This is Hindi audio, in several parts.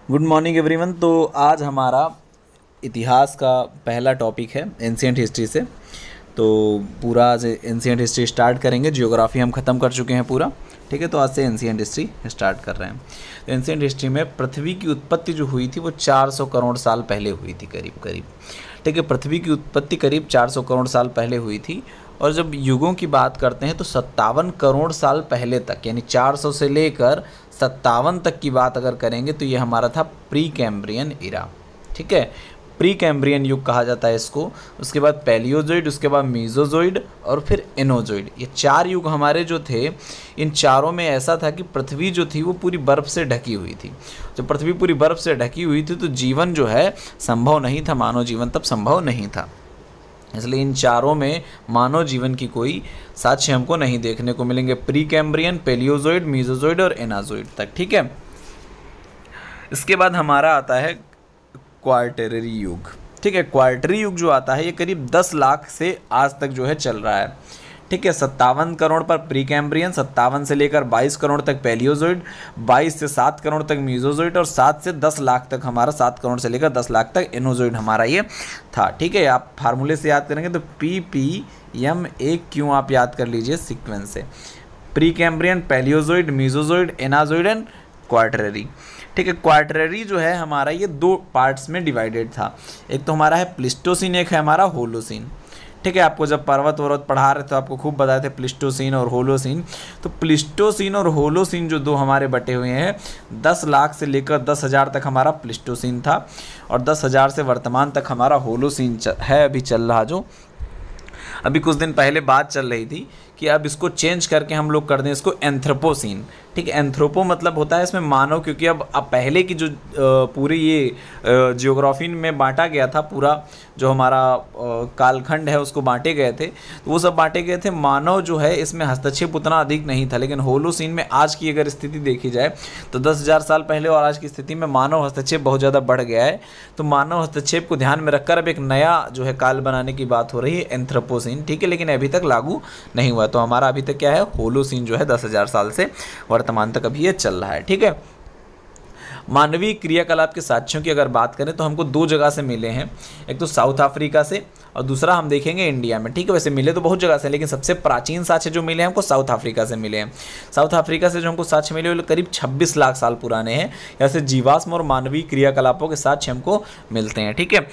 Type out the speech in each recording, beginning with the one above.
Good morning everyone. तो आज हमारा इतिहास का पहला टॉपिक है एंशिएंट हिस्ट्री से। तो पूरा आज एंशिएंट हिस्ट्री स्टार्ट करेंगे। जियोग्राफी हम ख़त्म कर चुके हैं पूरा, ठीक है। तो आज से एंशिएंट हिस्ट्री स्टार्ट कर रहे हैं। तो एंशिएंट हिस्ट्री में पृथ्वी की उत्पत्ति जो हुई थी वो 400 करोड़ साल पहले हुई थी, करीब करीब, ठीक है। पृथ्वी की उत्पत्ति करीब 400 करोड़ साल पहले हुई थी। और जब युगों की बात करते हैं तो 57 करोड़ साल पहले तक, यानी 400 से लेकर 57 तक की बात अगर करेंगे तो ये हमारा था प्री कैम्ब्रियन इरा, ठीक है। प्री कैम्ब्रियन युग कहा जाता है इसको। उसके बाद पैलियोजोइड, उसके बाद मीजोजोइड और फिर एनोजोइड। ये चार युग हमारे जो थे, इन चारों में ऐसा था कि पृथ्वी जो थी वो पूरी बर्फ़ से ढकी हुई थी। जब पृथ्वी पूरी बर्फ़ से ढकी हुई थी तो जीवन जो है संभव नहीं था, मानव जीवन तब संभव नहीं था। इसलिए इन चारों में मानव जीवन की कोई साक्ष्य हमको नहीं देखने को मिलेंगे, प्री कैम्ब्रियन, पैलियोजोइड, मीजोजोइड और एनाजोइड तक, ठीक है। इसके बाद हमारा आता है क्वार्टररी युग, ठीक है। क्वार्टररी युग जो आता है ये करीब 10 लाख से आज तक जो है चल रहा है, ठीक है। 57 करोड़ पर प्री कैम्ब्रियन, 57 से लेकर 22 करोड़ तक पैलियोजोइड, 22 से 7 करोड़ तक मीजोजोइड और 7 से 10 लाख तक हमारा, 7 करोड़ से लेकर 10 लाख तक एनोजोइड हमारा ये था, ठीक है। आप फार्मूले से याद करेंगे तो PPM1Q आप याद कर लीजिए सीक्वेंस से। प्री कैम्ब्रियन, पैलियोजोइड, मीजोजोइड, एनाजोइड एंड क्वार्टररी, ठीक है। क्वार्टररी जो है हमारा ये 2 पार्ट्स में डिवाइडेड था। एक तो हमारा है प्लिस्टोसीन, एक है हमारा होलोसीन, ठीक है। आपको जब पर्वत वर्वत पढ़ा रहे थे तो आपको खूब बताए थे प्लिस्टोसीन और होलोसीन। तो प्लिस्टोसीन और होलोसीन जो 2 हमारे बटे हुए हैं, 10 लाख से लेकर 10,000 तक हमारा प्लिस्टोसीन था और 10,000 से वर्तमान तक हमारा होलोसीन है अभी चल रहा। जो अभी कुछ दिन पहले बात चल रही थी कि अब इसको चेंज करके हम लोग कर दें इसको एंथ्रोपोसीन, ठीक है। एंथ्रोपो मतलब होता है इसमें मानव, क्योंकि अब पहले की जो पूरी ये जियोग्राफी में बांटा गया था, पूरा जो हमारा कालखंड है उसको बांटे गए थे, तो वो सब बांटे गए थे। मानव जो है इसमें हस्तक्षेप उतना अधिक नहीं था, लेकिन होलोसीन में आज की अगर स्थिति देखी जाए तो 10,000 साल पहले और आज की स्थिति में मानव हस्तक्षेप बहुत ज़्यादा बढ़ गया है। तो मानव हस्तक्षेप को ध्यान में रखकर अब एक नया जो है काल बनाने की बात हो रही है, एंथ्रोपोसीन, ठीक है। लेकिन अभी तक लागू नहीं हुआ। तो हमारा अभी तक क्या है, होलोसीन जो है 10,000 साल से वर्तमान तक अभी ये चल रहा है, ठीक है। मानवीय क्रियाकलाप के साक्ष्यों की अगर बात करें तो हमको 2 जगह से मिले हैं, एक तो साउथ अफ्रीका से और दूसरा हम देखेंगे इंडिया में, ठीक है। वैसे मिले तो बहुत जगह से, लेकिन सबसे प्राचीन साक्ष्य जो मिले हैं हमको साउथ अफ्रीका से मिले हैं। साउथ अफ्रीका से जो हमको साक्ष्य मिले वो करीब 26 लाख साल पुराने हैं। ऐसे जीवाश्म और मानवीय क्रियाकलापों के साक्ष्य हमको मिलते हैं, ठीक है।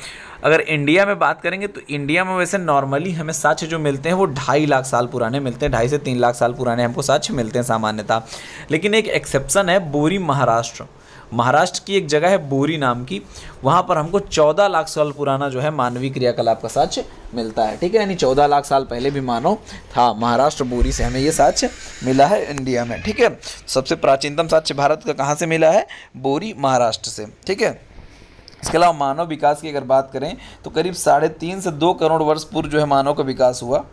अगर इंडिया में बात करेंगे तो इंडिया में वैसे नॉर्मली हमें साक्ष्य जो मिलते हैं वो 2.5 लाख साल पुराने मिलते हैं, 2.5 से 3 लाख साल पुराने हमको साक्ष्य मिलते हैं सामान्यतः। लेकिन एक एक्सेप्शन है, बोरी महाराष्ट्र, महाराष्ट्र की एक जगह है बोरी नाम की, वहाँ पर हमको 14 लाख साल पुराना जो है मानवीय क्रियाकलाप का साक्ष्य मिलता है, ठीक है। यानी 14 लाख साल पहले भी मानव था। महाराष्ट्र बोरी से हमें ये साक्ष्य मिला है इंडिया में, ठीक है। सबसे प्राचीनतम साक्ष्य भारत का कहाँ से मिला है, बोरी महाराष्ट्र से, ठीक है। इसके अलावा मानव विकास की अगर बात करें तो करीब 3.5 से 2 करोड़ वर्ष पूर्व जो है मानव का विकास हुआ,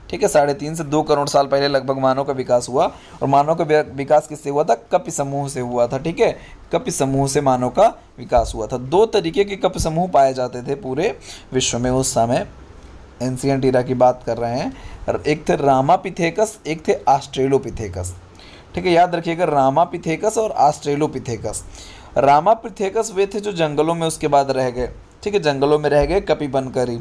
ठीक है। 3.5 से 2 करोड़ साल पहले लगभग मानव का विकास हुआ। और मानव का विकास किससे हुआ था, कपि समूह से हुआ था, ठीक है। कपि समूह से मानव का विकास हुआ था। 2 तरीके के कपि समूह पाए जाते थे पूरे विश्व में उस समय, एंशिएंट इरा की बात कर रहे हैं। एक थे रामापिथेकस, एक थे ऑस्ट्रेलोपिथेकस, ठीक है। याद रखिएगा, रामापिथेकस और ऑस्ट्रेलोपिथेकस। रामापिथेकस वे थे जो जंगलों में उसके बाद रह गए, ठीक है, जंगलों में रह गए कपि बनकर ही,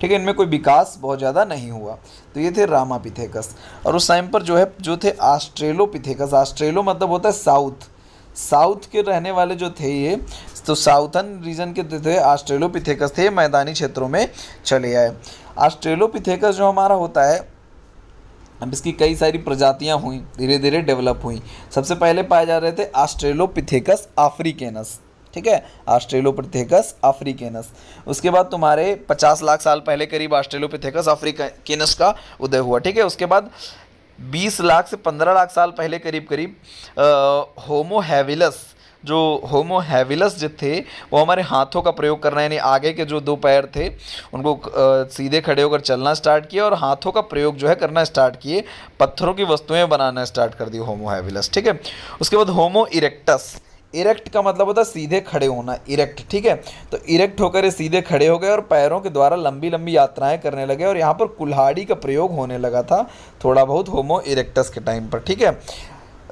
ठीक है। इनमें कोई विकास बहुत ज़्यादा नहीं हुआ। तो ये थे रामापिथेकस। और उस टाइम पर जो थे ऑस्ट्रेलोपिथेकस, ऑस्ट्रेलो मतलब होता है साउथ, साउथ के रहने वाले जो थे ये, तो साउथर्न रीजन के थे ऑस्ट्रेलोपिथेकस थे, मैदानी क्षेत्रों में चले आए। ऑस्ट्रेलोपिथेकस जो हमारा होता है, अब इसकी कई सारी प्रजातियां हुई, धीरे धीरे डेवलप हुई। सबसे पहले पाए जा रहे थे ऑस्ट्रेलोपिथेकस अफ्रीकेनस, ठीक है, ऑस्ट्रेलोपिथेकस अफ्रीकेनस। उसके बाद तुम्हारे 50 लाख साल पहले करीब ऑस्ट्रेलोपिथेकस अफ्रीकेनस का उदय हुआ, ठीक है। उसके बाद 20 लाख से 15 लाख साल पहले करीब करीब होमो हैविलस, जो होमो हैविलस जो थे वो हमारे हाथों का प्रयोग करना, यानी आगे के जो 2 पैर थे उनको सीधे खड़े होकर चलना स्टार्ट किया और हाथों का प्रयोग जो है करना स्टार्ट किए, पत्थरों की वस्तुएं बनाना स्टार्ट कर दी होमो हैविलस, ठीक है। उसके बाद होमो इरेक्टस, इरेक्ट का मतलब होता है सीधे खड़े होना, इरेक्ट, ठीक है। तो इरेक्ट होकर ये सीधे खड़े हो गए और पैरों के द्वारा लंबी लंबी यात्राएं करने लगे और यहाँ पर कुल्हाड़ी का प्रयोग होने लगा था थोड़ा बहुत होमो इरेक्टस के टाइम पर, ठीक है।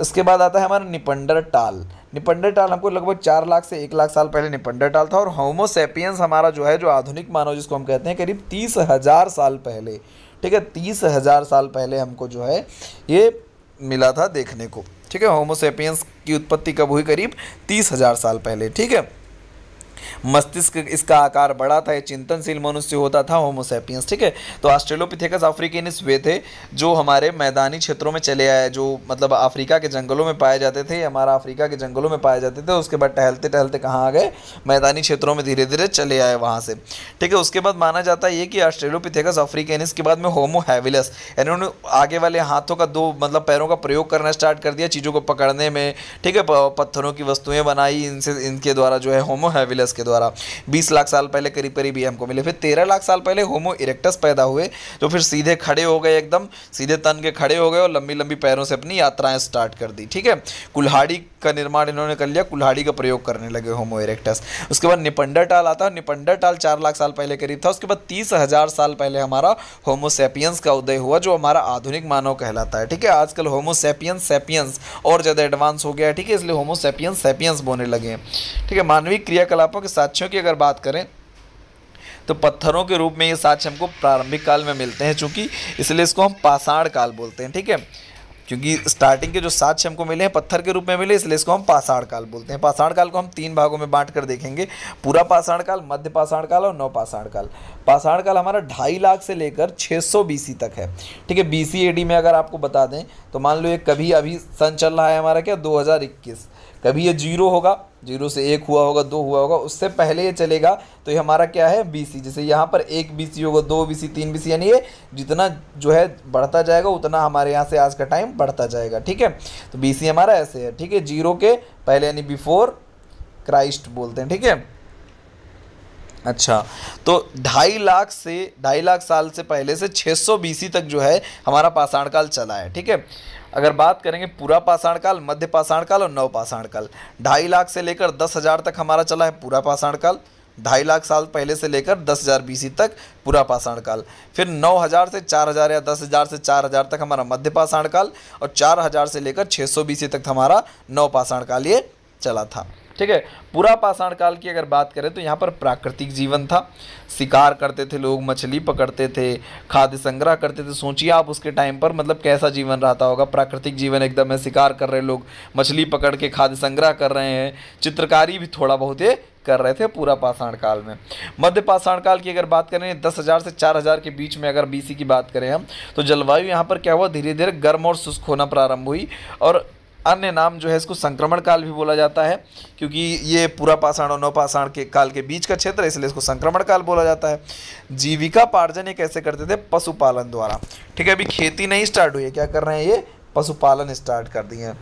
उसके बाद आता है हमारा निपंडरटाल। निपंडरटाल हमको लगभग 4 लाख से 1 लाख साल पहले निपंडरटाल था। और होमो सेपियंस हमारा जो है, जो आधुनिक मानव जिसको हम कहते हैं, करीब 30,000 साल पहले, ठीक है, 30,000 साल पहले हमको जो है ये मिला था देखने को, ठीक है। होमो सेपियंस की उत्पत्ति कब हुई? करीब 30,000 साल पहले, ठीक है। मस्तिष्क इसका आकार बड़ा था, ये चिंतनशील मनुष्य होता था, होमो सेपियंस, ठीक है। तो ऑस्ट्रेलोपिथेकस अफ्रीकानिस वे थे जो हमारे मैदानी क्षेत्रों में चले आए, जो मतलब अफ्रीका के जंगलों में पाए जाते थे, हमारा अफ्रीका के जंगलों में पाए जाते थे। उसके बाद टहलते टहलते कहाँ आ गए? मैदानी क्षेत्रों में धीरे धीरे चले आए वहाँ से, ठीक है। उसके बाद माना जाता है ये कि ऑस्ट्रेलोपिथेकस अफ्रीकानिस के बाद में होमो हैबिलस, यानी उन्होंने आगे वाले हाथों का, 2 मतलब पैरों का प्रयोग करना स्टार्ट कर दिया चीज़ों को पकड़ने में, ठीक है। पत्थरों की वस्तुएं बनाई इनसे, इनके द्वारा जो है होमो हैबिलस के द्वारा 20 लाख साल पहले करीब करीब ये हमको मिले। फिर 13 लाख साल पहले होमो इरेक्टस पैदा हुए, जो फिर सीधे खड़े हो गए, एकदम सीधे तन के खड़े हो गए और लंबी लंबी पैरों से अपनी यात्राएं स्टार्ट कर दी, ठीक है। कुल्हाड़ी का निर्माण इन्होंने कर लिया, कुल्हाड़ी का प्रयोग करने लगे होमो इरेक्टस। उसके बाद निपंडरटाल आता है। निपंडरटाल 4 लाख साल पहले करीब था। उसके बाद 30,000 साल पहले हमारा होमो सेपियंस का उदय हुआ, जो हमारा आधुनिक मानव कहलाता है, ठीक है। आजकल होमो सेपियंस सेपियंस और ज़्यादा एडवांस हो गया है, ठीक है, इसलिए होमो सेपियंस सेपियंस बोलने लगे हैं, ठीक है। मानवीय क्रियाकलापों के साक्ष्यों की अगर बात करें तो पत्थरों के रूप में ये साक्ष्य हमको प्रारंभिक काल में मिलते हैं, चूंकि इसलिए इसको हम पाषाण काल बोलते हैं, ठीक है। क्योंकि स्टार्टिंग के जो साक्ष्य हमको मिले हैं पत्थर के रूप में मिले, इसलिए इसको हम पाषाण काल बोलते हैं। पाषाण काल को हम 3 भागों में बांट कर देखेंगे, पूरा पाषाण काल, मध्य पाषाण काल और नवपाषाण काल। पाषाण काल हमारा 2.5 लाख से लेकर 600 BC तक है, ठीक है। BC AD में अगर आपको बता दें तो मान लो ये कभी अभी सन चल रहा है हमारा क्या 2021, कभी ये 0 होगा, 0 से 1 हुआ होगा, 2 हुआ होगा, उससे पहले ये चलेगा तो ये हमारा क्या है BC। जैसे यहाँ पर 1 BC होगा, 2 BC, 3 BC, यानी ये जितना जो है बढ़ता जाएगा उतना हमारे यहाँ से आज का टाइम बढ़ता जाएगा, ठीक है। तो BC हमारा ऐसे है, ठीक है, 0 के पहले यानी बिफोर क्राइस्ट बोलते हैं, ठीक है। अच्छा, तो 2.5 लाख साल से पहले से 600 BC तक जो है हमारा पाषाण काल चला है, ठीक है। अगर बात करेंगे पूरा पाषाण काल, मध्य पाषाण काल और नवपाषाण काल, 2.5 लाख से लेकर 10,000 तक हमारा चला है पूरा पाषाण काल। 2.5 लाख साल पहले से लेकर 10,000 BC तक पूरा पाषाण काल। फिर 9,000 से 4,000 या 10,000 से 4,000 तक हमारा मध्य पाषाण काल, और 4,000 से लेकर 600 BC तक हमारा नवपाषाण काल ये चला था, ठीक है। पूरा पाषाण काल की अगर बात करें तो यहाँ पर प्राकृतिक जीवन था, शिकार करते थे लोग, मछली पकड़ते थे, खाद्य संग्रह करते थे। सोचिए आप उसके टाइम पर मतलब कैसा जीवन रहता होगा, प्राकृतिक जीवन एकदम है, शिकार कर रहे लोग, मछली पकड़ के खाद्य संग्रह कर रहे हैं, चित्रकारी भी थोड़ा बहुत ये कर रहे थे पूरा पाषाण काल में। मध्य पाषाण काल की अगर बात करें 10,000 से 4,000 के बीच में अगर BC की बात करें हम, तो जलवायु यहाँ पर क्या हुआ, धीरे धीरे गर्म और शुष्क होना प्रारंभ हुई। और अन्य नाम जो है इसको संक्रमण काल भी बोला जाता है, क्योंकि ये पूरा पाषाण और नवपाषाण के काल के बीच का क्षेत्र है, इसलिए इसको संक्रमण काल बोला जाता है। जीविका पार्जन ये कैसे करते थे? पशुपालन द्वारा, ठीक है। अभी खेती नहीं स्टार्ट हुई है, क्या कर रहे हैं ये? पशुपालन स्टार्ट कर दिए हैं।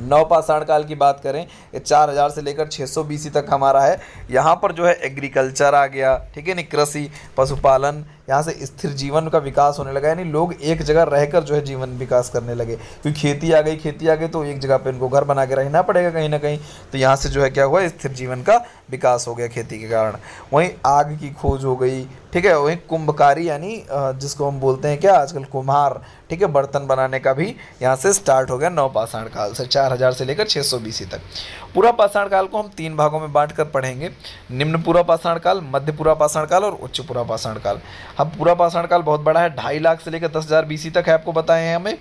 नवपाषाण काल की बात करें, ये 4,000 से लेकर 600 BC तक हमारा है। यहाँ पर जो है एग्रीकल्चर आ गया, ठीक है, नहीं, कृषि, पशुपालन, यहाँ से स्थिर जीवन का विकास होने लगा, यानी लोग एक जगह रहकर जो है जीवन विकास करने लगे, क्योंकि खेती आ गई तो एक जगह पे इनको घर बना के रहना पड़ेगा कहीं ना कहीं, तो यहाँ से जो है क्या हुआ, स्थिर जीवन का विकास हो गया खेती के कारण। वहीं आग की खोज हो गई, ठीक है। वहीं कुंभकारी यानी जिसको हम बोलते हैं क्या आजकल कुम्हार, ठीक है, बर्तन बनाने का भी यहाँ से स्टार्ट हो गया नवपाषाण काल से, 4,000 से लेकर 600 BC तक। पूरा पाषाण काल को हम 3 भागों में बांट कर पढ़ेंगे, निम्न पूरा पाषाण काल, मध्य पूरा पाषाण काल और उच्च पूरा पाषाण काल। हम पूरा पाषाण काल बहुत बड़ा है, 2.5 लाख से लेकर 10,000 BC तक है, आपको बताए हैं हमें।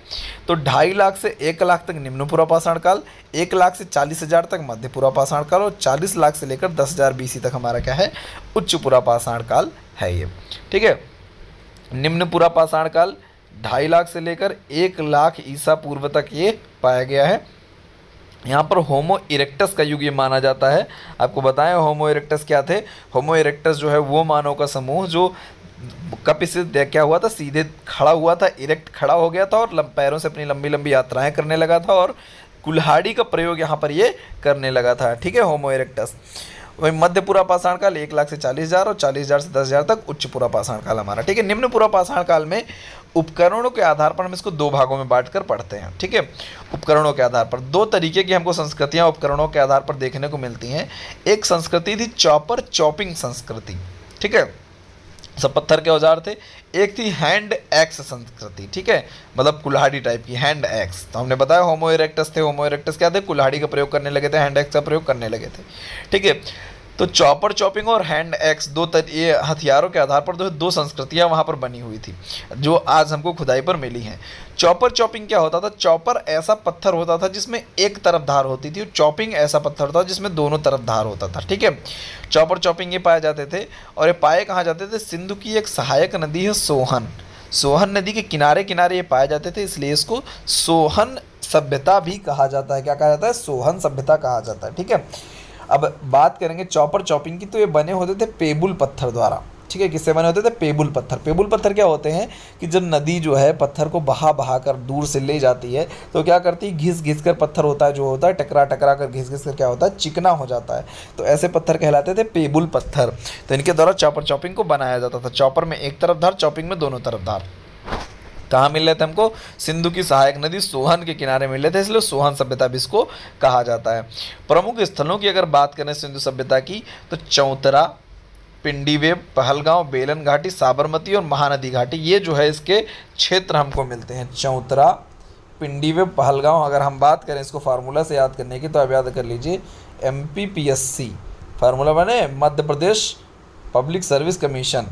तो 2.5 लाख से 1 लाख तक निम्न पूरा पाषाण काल, 1 लाख से 40,000 तक मध्य पूरा पाषाण काल, और 40 लाख से लेकर 10,000 BC तक हमारा क्या है, उच्च पूरा पाषाण काल है ये, ठीक है। निम्न पूरा पाषाण काल 2.5 लाख से लेकर 1 लाख ईसा पूर्व तक ये पाया गया है। यहाँ पर होमो इरेक्टस का युग ये माना जाता है। आपको बताएं होमो इरेक्टस क्या थे? होमो इरेक्टस जो है वो मानव का समूह जो कप से क्या हुआ था, सीधे खड़ा हुआ था, इरेक्ट खड़ा हो गया था और पैरों से अपनी लंबी लंबी यात्राएं करने लगा था, और कुल्हाड़ी का प्रयोग यहाँ पर ये करने लगा था, ठीक है, होमो इरेक्टस। वही मध्य पूरा पाषाण काल 1 लाख से 40,000 और 40,000 से 10,000 तक उच्च पूरा पाषाण काल हमारा, ठीक है। निम्न पूरा पाषाण काल में उपकरणों के आधार पर हम इसको 2 भागों में बांट कर पढ़ते हैं, ठीक है। उपकरणों के आधार पर 2 तरीके की हमको संस्कृतियां उपकरणों के आधार पर देखने को मिलती हैं। एक संस्कृति थी चॉपिंग संस्कृति, ठीक है। सब पत्थर के औजार थे। एक थी हैंड एक्स संस्कृति, ठीक है, मतलब कुल्हाड़ी टाइप की हैंड एक्स। तो हमने बताया होमो इरेक्टस थे, होमो इरेक्टस क्या थे, कुल्हाड़ी का प्रयोग करने लगे थे, हैंड एक्स का प्रयोग करने लगे थे, ठीक है। तो चॉपर चॉपिंग और हैंड एक्स ये हथियारों के आधार पर दो संस्कृतियां वहां पर बनी हुई थी जो आज हमको खुदाई पर मिली हैं। चॉपर चॉपिंग क्या होता था, चॉपर ऐसा पत्थर होता था जिसमें एक तरफ धार होती थी, और चॉपिंग ऐसा पत्थर होता था जिसमें दोनों तरफ धार होता था, ठीक है। चॉपर चॉपिंग ये पाए जाते थे, और ये पाए कहाँ जाते थे, सिंधु की एक सहायक नदी है सोहन, सोहन नदी के किनारे किनारे ये पाए जाते थे, इसलिए इसको सोहन सभ्यता भी कहा जाता है। क्या कहा जाता है, सोहन सभ्यता कहा जाता है, ठीक है। अब बात करेंगे चॉपर चॉपिंग की, तो ये बने होते थे पेबुल पत्थर द्वारा, ठीक है। किससे बने होते थे, पेबुल पत्थर। पेबुल पत्थर क्या होते हैं कि जब नदी जो है पत्थर को बहा बहा कर दूर से ले जाती है तो क्या करती है, घिस घिस कर पत्थर होता है, जो होता है टकरा टकरा कर घिस घिस कर क्या होता है, चिकना हो जाता है। तो ऐसे पत्थर कहलाते थे पेबुल पत्थर। तो इनके द्वारा चॉपर चॉपिंग को बनाया जाता था। चॉपर में एक तरफ धार, चॉपिंग में दोनों तरफ धार। कहाँ मिल रहे थे हमको, सिंधु की सहायक नदी सोहन के किनारे मिल रहे थे, इसलिए सोहन सभ्यता भी इसको कहा जाता है। प्रमुख स्थलों की अगर बात करें सिंधु सभ्यता की, तो चौतरा, पिंडीवेब, पहलगांव, बेलन घाटी, साबरमती और महानदी घाटी, ये जो है इसके क्षेत्र हमको मिलते हैं। चौतरा, पिंडीवेब, पहलगांव। अगर हम बात करें इसको फार्मूला से याद करने की, तो आप याद कर लीजिए MPPSC फार्मूला बने, Madhya Pradesh public service commission,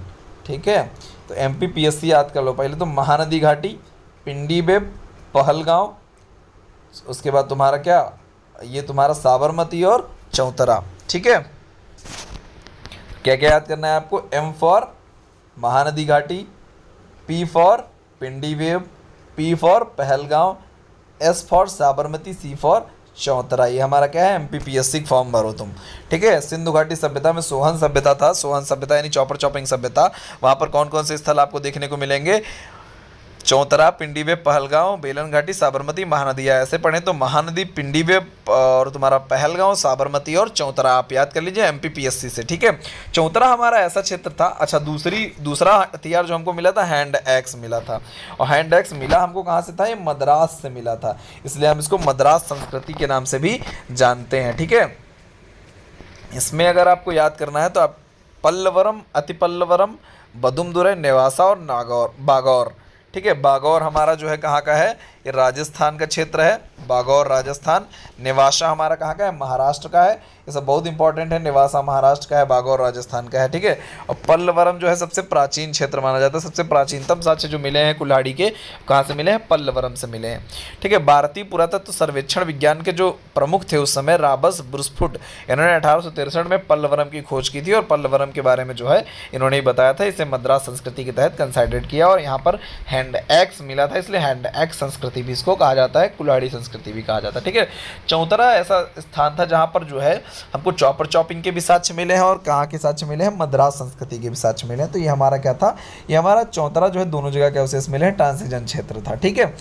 ठीक है। तो MPPSC याद कर लो पहले। तो महानदी घाटी, पिंडीवेब, पहलगांव, उसके बाद तुम्हारा क्या, ये तुम्हारा साबरमती और चौतरा, ठीक है। क्या क्या याद करना है आपको, M फॉर महानदी घाटी, P फॉर पिंडीवेब, P for Pahalgam, S for Sabarmati, C for चौतरा। ये हमारा क्या है, MPPSC फॉर्म भरो तुम, ठीक है। सिंधु घाटी सभ्यता में सोहन सभ्यता था, सोहन सभ्यता यानी चॉपर चॉपिंग सभ्यता। वहाँ पर कौन कौन से स्थल आपको देखने को मिलेंगे, चौतरा, पिंडीवेब, पहलगांव, बेलन घाटी, साबरमती, महानदी। ऐसे पढ़ें तो महानदी, पिंडीवेब और तुम्हारा पहलगांव, साबरमती और चौतरा आप याद कर लीजिए MPPSC से, ठीक है। चौतरा हमारा ऐसा क्षेत्र था। अच्छा, दूसरा हथियार जो हमको मिला था, हैंड एक्स मिला था। और हैंड एक्स मिला हमको कहाँ से था, ये मद्रास से मिला था, इसलिए हम इसको मद्रास संस्कृति के नाम से भी जानते हैं, ठीक है। इसमें अगर आपको याद करना है तो आप पल्लवरम, अतिपल्लवरम, बदुमदुरै, नेवासा और बागौर, ठीक है। बागौर हमारा जो है कहाँ का है, ये राजस्थान का क्षेत्र है, बागौर राजस्थान। नेवासा हमारा कहाँ का है, महाराष्ट्र का है। ये सब बहुत इंपॉर्टेंट है, नेवासा महाराष्ट्र का है, बागौर राजस्थान का है, ठीक है। और पल्लवरम जो है सबसे प्राचीन क्षेत्र माना जाता है, सबसे प्राचीनतम साक्ष्य जो मिले हैं कुल्हाड़ी के, कहाँ से मिले हैं, पल्लवरम से मिले हैं, ठीक है। भारतीय पुरातत्व सर्वेक्षण विज्ञान के जो प्रमुख थे उस समय, राबस ब्रुसफुट, इन्होंने 1863 में पल्लवरम की खोज की थी, और पल्लवरम के बारे में जो है इन्होंने ही बताया था। इसे मद्रास संस्कृति के तहत कंसाइडर किया, और यहाँ पर हैंड एक्स मिला था, इसलिए हैंड एक्स संस्कृति भी इसको कहा जाता है, कुल्हाड़ी संस्कृति भी कहा जाता है, ठीक है। चौतरा ऐसा स्थान था जहाँ पर जो है हमको चॉपर चॉपिंग के भी साक्ष्य मिले हैं, और कहाँ के साक्ष्य मिले हैं, मद्रास संस्कृति के भी साक्ष्य मिले हैं। तो ये हमारा क्या था, ये हमारा चौतरा जो है दोनों जगह के अवशेष मिले हैं, ट्रांसिजन क्षेत्र था, ठीक है।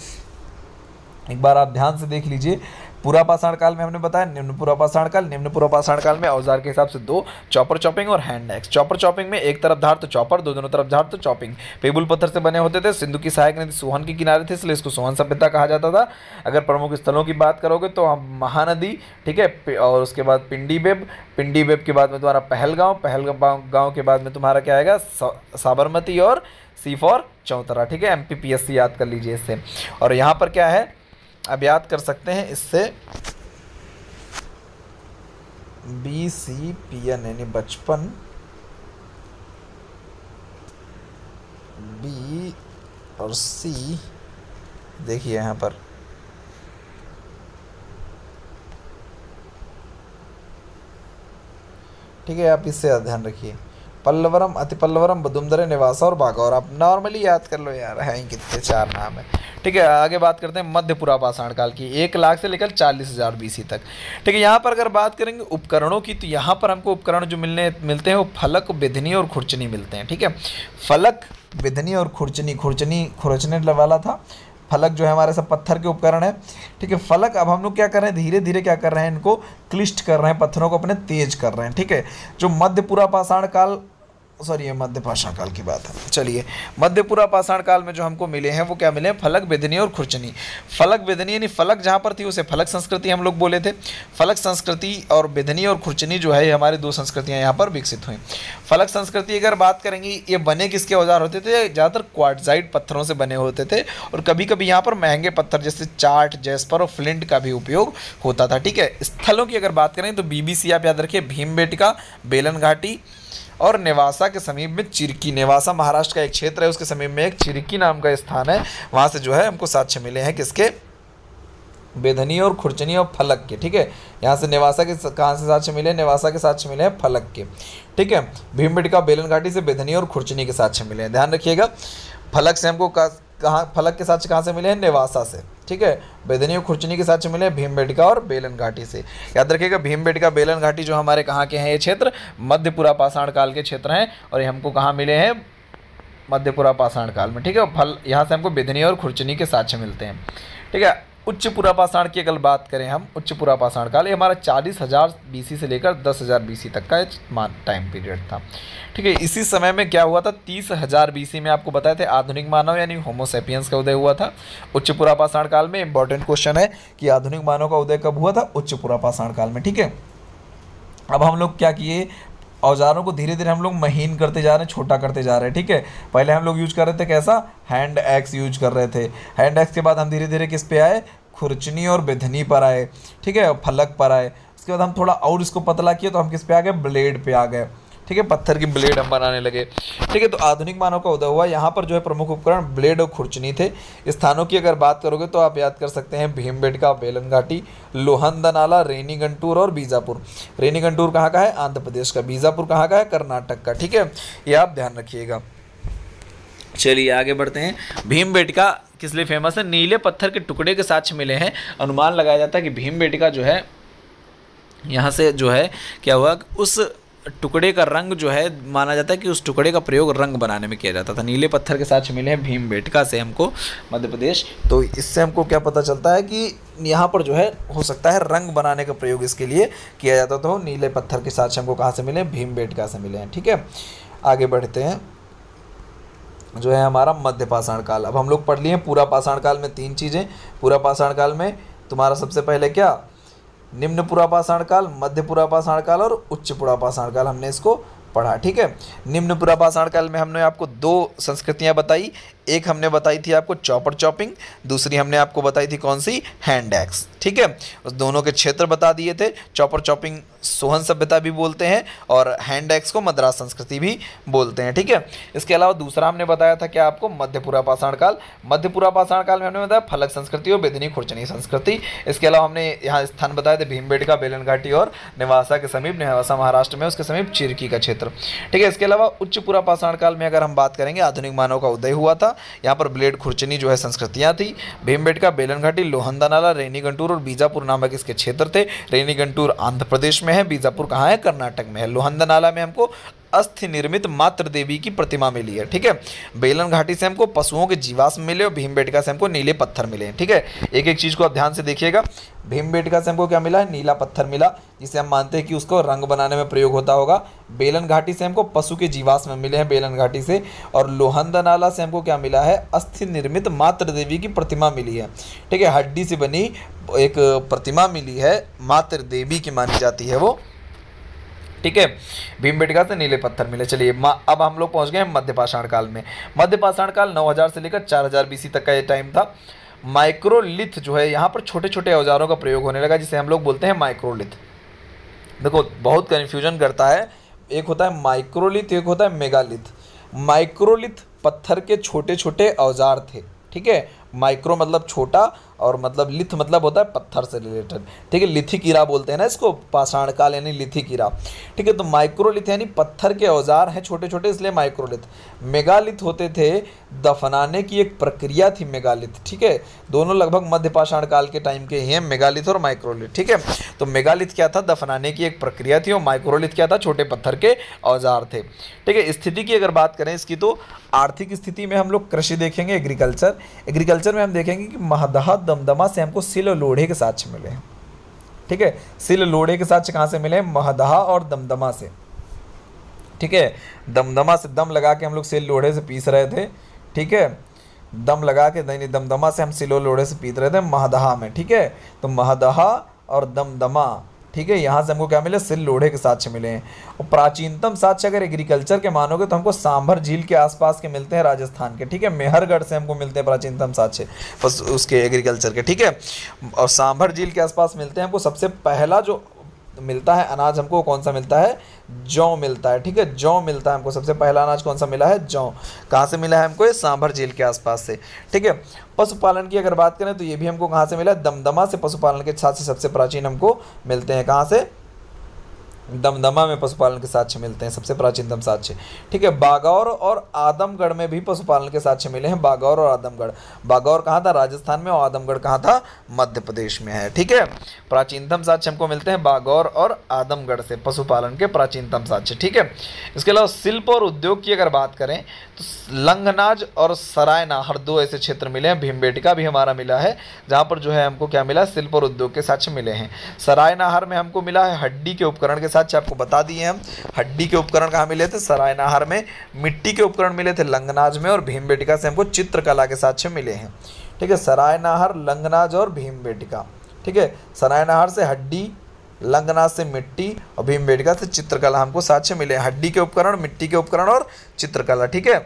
एक बार आप ध्यान से देख लीजिए, पुरापाषाण काल में हमने बताया निम्न पुरापाषाण काल। निम्न पुरापाषाण काल में औजार के हिसाब से दो, चॉपर चॉपिंग और हैंड एक्स। चॉपर चॉपिंग में एक तरफ धार तो चॉपर, दोनों तरफ धार तो चॉपिंग। पेबुल पत्थर से बने होते थे, सिंधु की सहायक नदी सोहन के किनारे थे, इसलिए इसको सोहन सभ्यता कहा जाता था। अगर प्रमुख स्थलों की बात करोगे तो हम महानदी, ठीक है, और उसके बाद पिंडीवेब, पिंडीवेब के बाद में तुम्हारा पहलगांव, पहलगांव के बाद में तुम्हारा क्या आएगा, साबरमती और C फॉर चौतरा, ठीक है। MPPSC याद कर लीजिए इससे। और यहाँ पर क्या है, अब याद कर सकते हैं इससे, BCPN यानी बचपन, B और C, देखिए यहाँ पर ठीक है, आप इससे ध्यान रखिए। पल्लवरम, अतिपल्लवरम, बदुमदरे, नेवासा और बागौर। आप नॉर्मली याद कर लो यार, हैं कितने 4 नाम है, ठीक है। आगे बात करते हैं मध्य पुरापाषाण काल की, 1 लाख से लेकर 40,000 BC तक, ठीक है। यहाँ पर अगर बात करेंगे उपकरणों की, तो यहाँ पर हमको उपकरण जो मिलते हैं वो फलक, बिधनी और खुरचनी मिलते हैं, ठीक है। फलक, बिधनी और खुरचनी, खुरचने वाला था। फलक जो है हमारे सब पत्थर के उपकरण है, ठीक है। फलक अब हम लोग क्या कर रहे हैं, धीरे धीरे क्या कर रहे हैं, इनको क्लिष्ट कर रहे हैं, पत्थरों को अपने तेज कर रहे हैं, ठीक है। जो मध्य पुरापाषाण काल सॉरी ये मध्य पाषाण काल की बात है। चलिए, मध्य पूर्व पाषाण काल में जो हमको मिले हैं वो क्या मिले हैं? फलक, बेदनी और खुरचनी। फलक बेदनी यानी फलक जहाँ पर थी उसे फलक संस्कृति हम लोग बोले थे। फलक संस्कृति और बेदनी और खुरचनी जो है हमारी दो संस्कृतियाँ यहाँ पर विकसित हुई। फलक संस्कृति अगर बात करेंगे, ये बने किसके औजार होते थे? ज़्यादातर क्वार्टजाइट पत्थरों से बने होते थे और कभी कभी यहाँ पर महंगे पत्थर जैसे चाट, जैस्पर और फ्लिंट का भी उपयोग होता था। ठीक है, स्थलों की अगर बात करें तो बीबीसी आप याद रखिए, भीमबेटका, बेलन घाटी और नेवासा के समीप में चिरकी। नेवासा महाराष्ट्र का एक क्षेत्र है, उसके समीप में एक चिरकी नाम का स्थान है, वहाँ से जो है हमको साक्ष्य मिले हैं किसके? बेधनी और खुरचनी और फलक के। ठीक है, यहाँ से नेवासा के कहाँ से साक्ष्य मिले? नेवासा के साक्ष्य मिले हैं फलक के। ठीक है, भीमबेटका, बेलन घाटी से बेधनी और खुरचनी के साक्ष्य मिले हैं। ध्यान रखिएगा, फलक से हमको कहाँ, फलक के साक्ष्य कहाँ से मिले हैं? नेवासा से। ठीक है, बेधनी और खुरचनी के साक्ष्य मिले भीमबेटका और बेलन घाटी से। याद रखिएगा, भीमबेटका, बेलन घाटी जो हमारे कहाँ के हैं? ये क्षेत्र मध्य पूर्व पाषाण काल के क्षेत्र हैं और ये हमको कहाँ मिले हैं? मध्य पूर्व पाषाण काल में। ठीक है, फल यहाँ से हमको बेधनी और खुरचनी के साक्ष्य मिलते हैं। ठीक है, उच्च पूर्व पाषाण की अगर बात करें हम, उच्च पूर्व पाषाण काल ये हमारा 40,000 BC से लेकर 10,000 BC तक का टाइम पीरियड था। ठीक है, इसी समय में क्या हुआ था? 30,000 BC में आपको बताए थे आधुनिक मानव यानी होमोसेपियंस का उदय हुआ था। उच्च पूर्व पाषाण काल में इंपॉर्टेंट क्वेश्चन है कि आधुनिक मानव का उदय कब हुआ था? उच्च पूर्व पाषाण काल में। ठीक है, अब हम लोग क्या किए? औजारों को धीरे धीरे हम लोग महीन करते जा रहे हैं, छोटा करते जा रहे हैं। ठीक है, पहले हम लोग यूज कर रहे थे कैसा? हैंड एक्स यूज कर रहे थे। हैंड एक्स के बाद हम धीरे धीरे किस पे आए? खुरचनी और बेधनी पर आए। ठीक है, फलक पर आए। उसके बाद हम थोड़ा और इसको पतला किए तो हम किस पे आ गए? ब्लेड पे आ गए। ठीक है, पत्थर की ब्लेड हम बनाने लगे। ठीक है, तो आधुनिक मानव का उदय हुआ। यहाँ पर जो है प्रमुख उपकरण ब्लेड और खुरचनी थे। स्थानों की अगर बात करोगे तो आप याद कर सकते हैं भीमबेटका, बेलन घाटी, लोहंदनाला, रेनीगंटूर और बीजापुर। रेनीगंटूर कहाँ का है? आंध्र प्रदेश का। बीजापुर कहाँ का है? कर्नाटक का। ठीक है, ये आप ध्यान रखिएगा। चलिए आगे बढ़ते हैं। भीमबेटका किस लिए फेमस है? नीले पत्थर के टुकड़े के साक्ष्य मिले हैं। अनुमान लगाया जाता है कि भीमबेटका जो है यहाँ से जो है क्या हुआ? उस टुकड़े का रंग जो है माना जाता है कि उस टुकड़े का प्रयोग रंग बनाने में किया जाता था। नीले पत्थर के साक्ष्य मिले हैं भीमबेटका से हमको, मध्य प्रदेश। तो इससे हमको क्या पता चलता है कि यहाँ पर जो है हो सकता है रंग बनाने का प्रयोग इसके लिए किया जाता था। नीले पत्थर के साक्ष्य हमको कहाँ से मिले? भीमबेटका से मिले हैं। ठीक है, आगे बढ़ते हैं। जो है हमारा मध्य पाषाण काल। अब हम लोग पढ़ लिए पूरा पाषाण काल में 3 चीज़ें। पूरा पाषाण काल में तुम्हारा सबसे पहले क्या? निम्न पूर्व पाषाण काल, मध्य पूर्व पाषाण काल और उच्च पूर्व पाषाण काल हमने इसको पढ़ा। ठीक है, निम्न पूर्व पाषाण काल में हमने आपको 2 संस्कृतियां बताई। एक हमने बताई थी आपको चॉपर चॉपिंग, दूसरी हमने आपको बताई थी कौन सी? Hand axe. ठीक है, उस दोनों के क्षेत्र बता दिए थे। चॉपर चॉपिंग सोहन सभ्यता भी बोलते हैं और हैंड एक्स को मद्रास संस्कृति भी बोलते हैं। ठीक है, इसके अलावा दूसरा हमने बताया था क्या आपको? मध्य पूर्व पाषाण काल। मध्य पूर्व पाषाण काल में हमने बताया फलक संस्कृति और बेधनी खुरचनी संस्कृति। इसके अलावा हमने यहाँ स्थान बताए थे भीमबेटका, बेलन घाटी और नेवासा के समीप, नेवासा महाराष्ट्र में, उसके समीप चिरकी का क्षेत्र। ठीक है, इसके अलावा उच्च पूर्व पाषाण काल में अगर हम बात करेंगे आधुनिक मानव का उदय हुआ था। यहाँ पर ब्लेड, खुरचनी जो है संस्कृतियाँ थी। भीमबेटका, बेलन घाटी, लोहंदनाला, रेनीगंटूर और बीजापुर नामक इसके क्षेत्र थे। रेनीगंटूर आंध्र प्रदेश में है, बीजापुर कहाँ है? कर्नाटक में है। लोहंदनाला में हमको अस्थि निर्मित मातृ देवी की प्रतिमा मिली है। ठीक है, बेलन घाटी से हमको पशुओं के जीवाश्म मिले और भीमबेटका से हमको नीले पत्थर मिले हैं। ठीक है, एक एक चीज़ को आप ध्यान से देखिएगा। भीमबेटका से हमको क्या मिला है? नीला पत्थर मिला, जिसे हम मानते हैं कि उसको रंग बनाने में प्रयोग होता होगा। बेलन घाटी से हमको पशु के जीवाश्म मिले हैं, बेलन घाटी से। और लोहंदनाला से हमको क्या मिला है? अस्थि निर्मित मातृ देवी की प्रतिमा मिली है। ठीक है, हड्डी से बनी एक प्रतिमा मिली है, मातृ देवी की मानी जाती है वो। ठीक है, भीमबेटका से नीले पत्थर मिले। चलिए अब हम लोग पहुंच गए हैं मध्य पाषाण काल में। मध्य पाषाण काल 9000 से लेकर 4000 BC तक का ये टाइम था। माइक्रोलिथ जो है यहाँ पर छोटे छोटे औजारों का प्रयोग होने लगा, जिसे हम लोग बोलते हैं माइक्रोलिथ। देखो बहुत कन्फ्यूजन करता है, एक होता है माइक्रोलिथ, एक होता है मेगालिथ। माइक्रोलिथ पत्थर के छोटे छोटे औजार थे। ठीक है, माइक्रो मतलब छोटा और मतलब लिथ मतलब होता है पत्थर से रिलेटेड। ठीक है, लिथिक ईरा बोलते हैं ना इसको, पाषाण काल यानी लिथिक ईरा। ठीक है, तो माइक्रोलिथ यानी पत्थर के औजार हैं छोटे छोटे, इसलिए माइक्रोलिथ। मेगालिथ होते थे दफनाने की एक प्रक्रिया थी, मेगालिथ। ठीक है, दोनों लगभग मध्य पाषाण काल के टाइम के ही हैं, मेगालिथ और माइक्रोलिथ। ठीक है, तो मेगालिथ क्या था? दफनाने की एक प्रक्रिया थी, और माइक्रोलिथ क्या था? छोटे पत्थर के औजार थे। ठीक है, स्थिति की अगर बात करें इसकी, तो आर्थिक स्थिति में हम लोग कृषि देखेंगे, एग्रीकल्चर में हम देखेंगे कि महदहा, दमदमा से हमको सिल और लोढ़े के साक्ष्य मिले हैं। ठीक है, सिल लोढ़े के साक्ष्य कहाँ से मिले हैं? महदहा और दमदमा से। ठीक है। दमदमा से दम लगा के हम लोग सिल लोढ़े से पीस रहे थे, ठीक है। दम लगा के नहीं, दमदमा से हम सिलो लोढ़े से पीस रहे थे महदहा में, ठीक है। तो महदहा और दमदमा, ठीक है, यहाँ से हमको क्या मिले, सिल लोढ़े के साक्ष्य मिले हैं। और प्राचीनतम साक्ष्य अगर एग्रीकल्चर के मानोगे तो हमको सांभर झील के आसपास के मिलते हैं राजस्थान के, ठीक है। मेहरगढ़ से हमको मिलते हैं प्राचीनतम साक्ष्य बस उसके एग्रीकल्चर के, ठीक है। और सांभर झील के आसपास मिलते हैं हमको सबसे पहला जो मिलता है अनाज हमको कौन सा मिलता है, जौ मिलता है, ठीक है। जौ मिलता है हमको, सबसे पहला अनाज कौन सा मिला है, जौ। कहाँ से मिला है हमको, ये सांभर झील के आसपास से, ठीक है। पशुपालन की अगर बात करें तो ये भी हमको कहाँ से मिला है, दमदमा से पशुपालन के साथ से सबसे प्राचीन हमको मिलते हैं, कहाँ से, दमदमा में पशुपालन के साक्ष्य मिलते हैं, सबसे प्राचीनतम साक्ष्य, ठीक है। बागौर और आदमगढ़ में भी पशुपालन के साक्ष्य मिले हैं, बागौर और आदमगढ़। बागौर कहाँ था, राजस्थान में, और आदमगढ़ कहाँ था, मध्य प्रदेश में है, ठीक है। प्राचीनतम साक्ष्य हमको मिलते हैं बागौर और आदमगढ़ से, पशुपालन के प्राचीनतम साक्ष्य, ठीक है। इसके अलावा शिल्प और उद्योग की अगर बात करें तो लंगनाज और सरायनाहर दो ऐसे क्षेत्र मिले हैं। भीमबेटका भी हमारा मिला है, जहाँ पर जो है हमको क्या मिला, शिल्प और उद्योग के साक्ष्य मिले हैं। सरायनाहर में हमको मिला है हड्डी के उपकरण के साक्ष्य, आपको बता दिए हम। हड्डी के उपकरण कहाँ मिले थे, सरायनाहर में। मिट्टी के उपकरण मिले थे लंगनाज में, और भीमबेटका से हमको चित्रकला के साक्ष्य मिले हैं, ठीक है। सरायनाहर, लंगनाज और भीमबेटका, ठीक है। सरायनाहर से हड्डी, लंगनाज से मिट्टी और भीमबेटका से चित्रकला हमको साक्ष्य मिले हैं। हड्डी के उपकरण, मिट्टी के उपकरण और चित्रकला, ठीक है।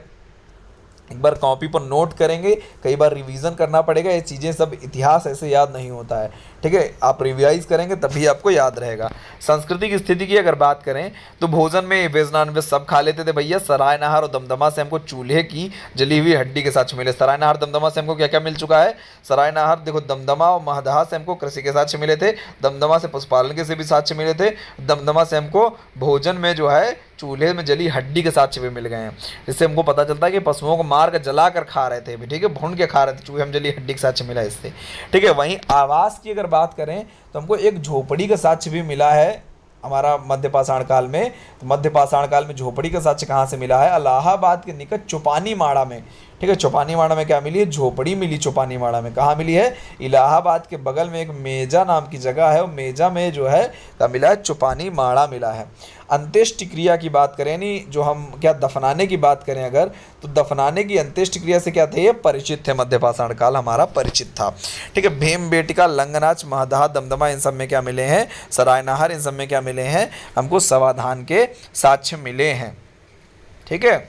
एक बार कॉपी पर नोट करेंगे, कई बार रिवीजन करना पड़ेगा, ये चीज़ें सब इतिहास ऐसे याद नहीं होता है, ठीक है। आप रिवाइज करेंगे तभी आपको याद रहेगा। संस्कृति की स्थिति की अगर बात करें तो भोजन में वेज नॉन वेज सब खा लेते थे भैया। सरायनाहर और दमदमा से हमको चूल्हे की जली हुई हड्डी के साक्ष्य मिले। सरायनाहर दमदमा से हमको क्या क्या मिल चुका है, सरायनाहर देखो, दमदमा और महदहा से हमको कृषि के साक्ष्य मिले थे, दमदमा से पशुपालन के से भी साक्ष्य मिले थे, दमदमा से हमको भोजन में जो है चूल्हे में जली हड्डी के साक्ष्य भी मिल गए हैं। इससे हमको पता चलता है कि पशुओं को मार कर जला कर खा रहे थे, ठीक है, भून के खा रहे थे, चूहे में जली हड्डी के साक्ष्य मिला इससे, ठीक है। वहीं आवास की अगर बात करें तो हमको एक झोपड़ी का साक्ष्य भी मिला है हमारा मध्य पाषाण काल में। तो मध्य पाषाण काल में झोपड़ी का साक्ष्य कहाँ से मिला है, इलाहाबाद के निकट चौपानी माड़ा में, ठीक है। चौपानी माड़ा में क्या मिली है, झोपड़ी मिली। चौपानी माड़ा में कहाँ मिली है, इलाहाबाद के बगल में एक मेजा नाम की जगह है, और मेजा में जो है क्या मिला है, चौपानी माड़ा मिला है। अंत्येष्टि क्रिया की बात करें, यानी जो हम क्या दफनाने की बात करें अगर, तो दफनाने की अंत्येष्टि क्रिया से क्या थे, ये परिचित थे, मध्य पाषाण काल हमारा परिचित था, ठीक है। भीमबेटका, लंगनाच, महदहा, दमदमा इन सब में क्या मिले हैं, सरायनाहर इन सब में क्या मिले हैं, हमको समाधान के साक्ष्य मिले हैं, ठीक है।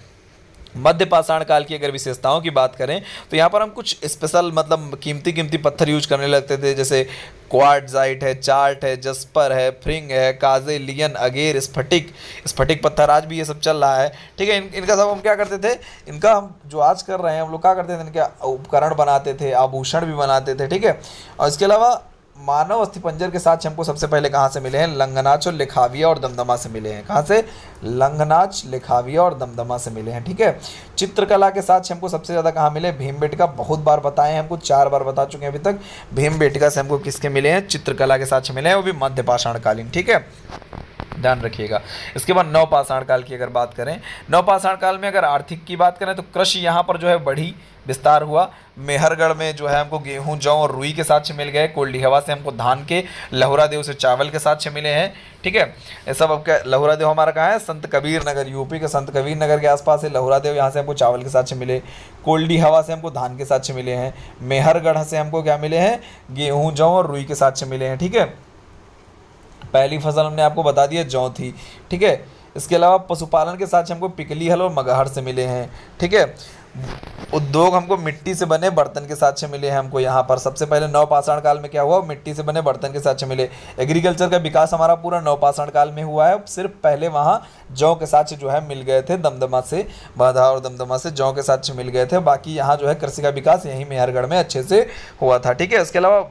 मध्य पाषाण काल की अगर विशेषताओं की बात करें तो यहाँ पर हम कुछ स्पेशल मतलब कीमती कीमती पत्थर यूज करने लगते थे, जैसे क्वार्ट्जाइट है, चार्ट है, जस्पर है, फ्रिंग है, काजे, लियन, अगेर, स्फटिक। स्फटिक पत्थर आज भी ये सब चल रहा है, ठीक है। इनका सब हम क्या करते थे, इनका हम जो आज कर रहे हैं हम लोग क्या करते थे, इनके उपकरण बनाते थे, आभूषण भी बनाते थे, ठीक है। और इसके अलावा मानव अस्थिपंजर के साथ हमको सबसे पहले कहाँ से मिले हैं, लंगनाच और लिखाविया और दमदमा से मिले हैं। कहाँ से, लंगनाच, लिखाविया और दमदमा से मिले हैं, ठीक है। चित्रकला के साथ हमको सबसे ज़्यादा कहाँ मिले, भीमबेटका, बहुत बार बताए हैं हमको, 4 बार बता चुके हैं अभी तक। भीमबेटका से हमको किसके मिले हैं, चित्रकला के साथ मिले हैं, वो भी मध्य पाषाण कालीन, ठीक है, ध्यान रखिएगा। इसके बाद नवपाषाण काल की अगर बात करें, नवपाषाण काल में अगर आर्थिक की बात करें तो कृषि यहाँ पर जो है बढ़ी, विस्तार हुआ। मेहरगढ़ में जो है हमको गेहूं, जौ और रुई के साक्ष्य मिल गए। कोल्डीहवा से हमको धान के, लहुरादेव से चावल के साक्ष्य मिले हैं, ठीक है। ये सब अब क्या, लहुरादेव हमारा कहाँ है, संत कबीर नगर, यूपी के संत कबीर नगर के आसपास है लहुरादेव, यहाँ से हमको चावल के साक्ष्य मिले। कोल्डीहवा से हमको धान के साक्ष्य मिले हैं। मेहरगढ़ से हमको क्या मिले हैं, गेहूँ, जौ और रुई के साक्ष्य मिले हैं, ठीक है। पहली फसल हमने आपको बता दिया जौ थी, ठीक है। इसके अलावा पशुपालन के साथ हमको पिकली हल और मगहर से मिले हैं, ठीक है। उद्योग हमको मिट्टी से बने बर्तन के साक्ष्य मिले हैं हमको यहाँ पर। सबसे पहले नवपाषाण काल में क्या हुआ, मिट्टी से बने बर्तन के साक्ष्य मिले। एग्रीकल्चर का विकास हमारा पूरा नवपाषाण काल में हुआ है। सिर्फ पहले वहाँ जौ के साक्ष्य जो है मिल गए थे, दमदमा से, महदहा और दमदमा से जौ के साक्ष्य मिल गए थे। बाकी यहाँ जो है कृषि का विकास यहीं मेहरगढ़ में अच्छे से हुआ था, ठीक है। इसके अलावा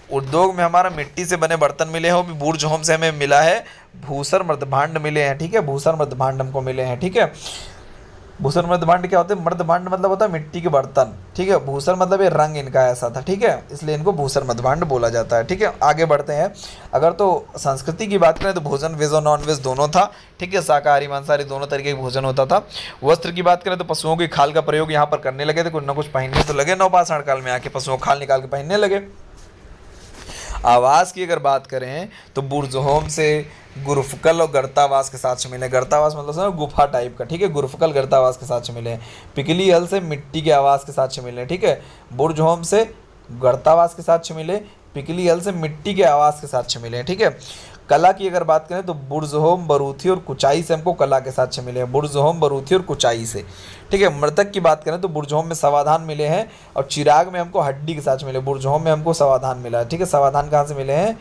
उद्योग में हमारा मिट्टी से बने बर्तन मिले हैं, वो भी बुर्ज होम से हमें मिला है। भूसर मृदभांड मिले हैं, ठीक है, भूसर मृदभांड हमको मिले हैं, ठीक है। भूसर मृदभांड क्या होते हैं, मृदभांड मतलब होता है मिट्टी के बर्तन, ठीक है। भूसर मतलब ये रंग इनका ऐसा था, ठीक है, इसलिए इनको भूसर मृदभांड बोला जाता है, ठीक है। आगे बढ़ते हैं। अगर तो संस्कृति की बात करें तो भोजन वेज और नॉन वेज दोनों था, ठीक है, शाकाहारी मांसाहारी दोनों तरीके का भोजन होता था। वस्त्र की बात करें तो पशुओं की खाल का प्रयोग यहाँ पर करने लगे थे, कुछ ना कुछ पहनने तो लगे। नवपाषाण काल में आके पशुओं खाल निकाल के पहनने लगे। आवास की अगर बात करें तो बुर्जहोम से गुरफकल और गर्तावास के साथ मिले। गर्तावास मतलब समझो गुफा टाइप का, ठीक है। गुरफकल गर्तावास के साथ मिले। पिकली हल से मिट्टी के आवास के साथ मिले, ठीक है। बुर्जहोम से गर्तावास के साथ मिले, पिकली हल से मिट्टी के आवास के साथ मिले, ठीक है। कला की अगर बात करें तो बुर्जहोम, बरूथी और कुचाई से हमको कला के साथ मिले हैं। बुर्जहोम, बरूथी और कुचाई से, ठीक है। मृतक की बात करें तो बुर्जहोम में समाधान मिले हैं और चिराग में हमको हड्डी के साथ मिले। बुर्जहोम में हमको समाधान मिला है, ठीक है। समाधान कहाँ से मिले हैं?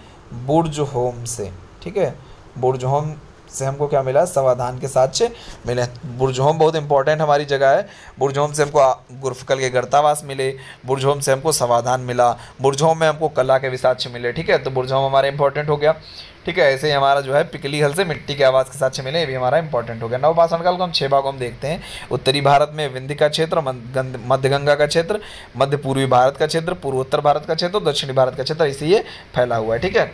बुर्जहोम से, ठीक है। बुर्जहोम से हमको क्या मिला? समाधान के साथ से मिले। बुर्जहोम बहुत इंपॉर्टेंट हमारी जगह है। बुर्जहोम से हमको गुरफकल के गर्तावास मिले, बुर्जहोम से हमको समाधान मिला, बुर्जहोम में हमको कला के विसाक्ष्य मिले, ठीक है। तो बुर्जहोम हमारा इंपॉर्टेंट हो गया, ठीक है। ऐसे ही हमारा जो है पिकली हल से मिट्टी के आवास के साथ मिले, ये भी हमारा इंपॉर्टेंट हो गया। नवपाषाण काल को हम 6 भागों में देखते हैं। उत्तरी भारत में विंध्य का क्षेत्र, मध्य गंगा का क्षेत्र, मध्य पूर्वी भारत का क्षेत्र, पूर्वोत्तर भारत का क्षेत्र, दक्षिणी भारत का क्षेत्र, इसे ये फैला हुआ है, ठीक है।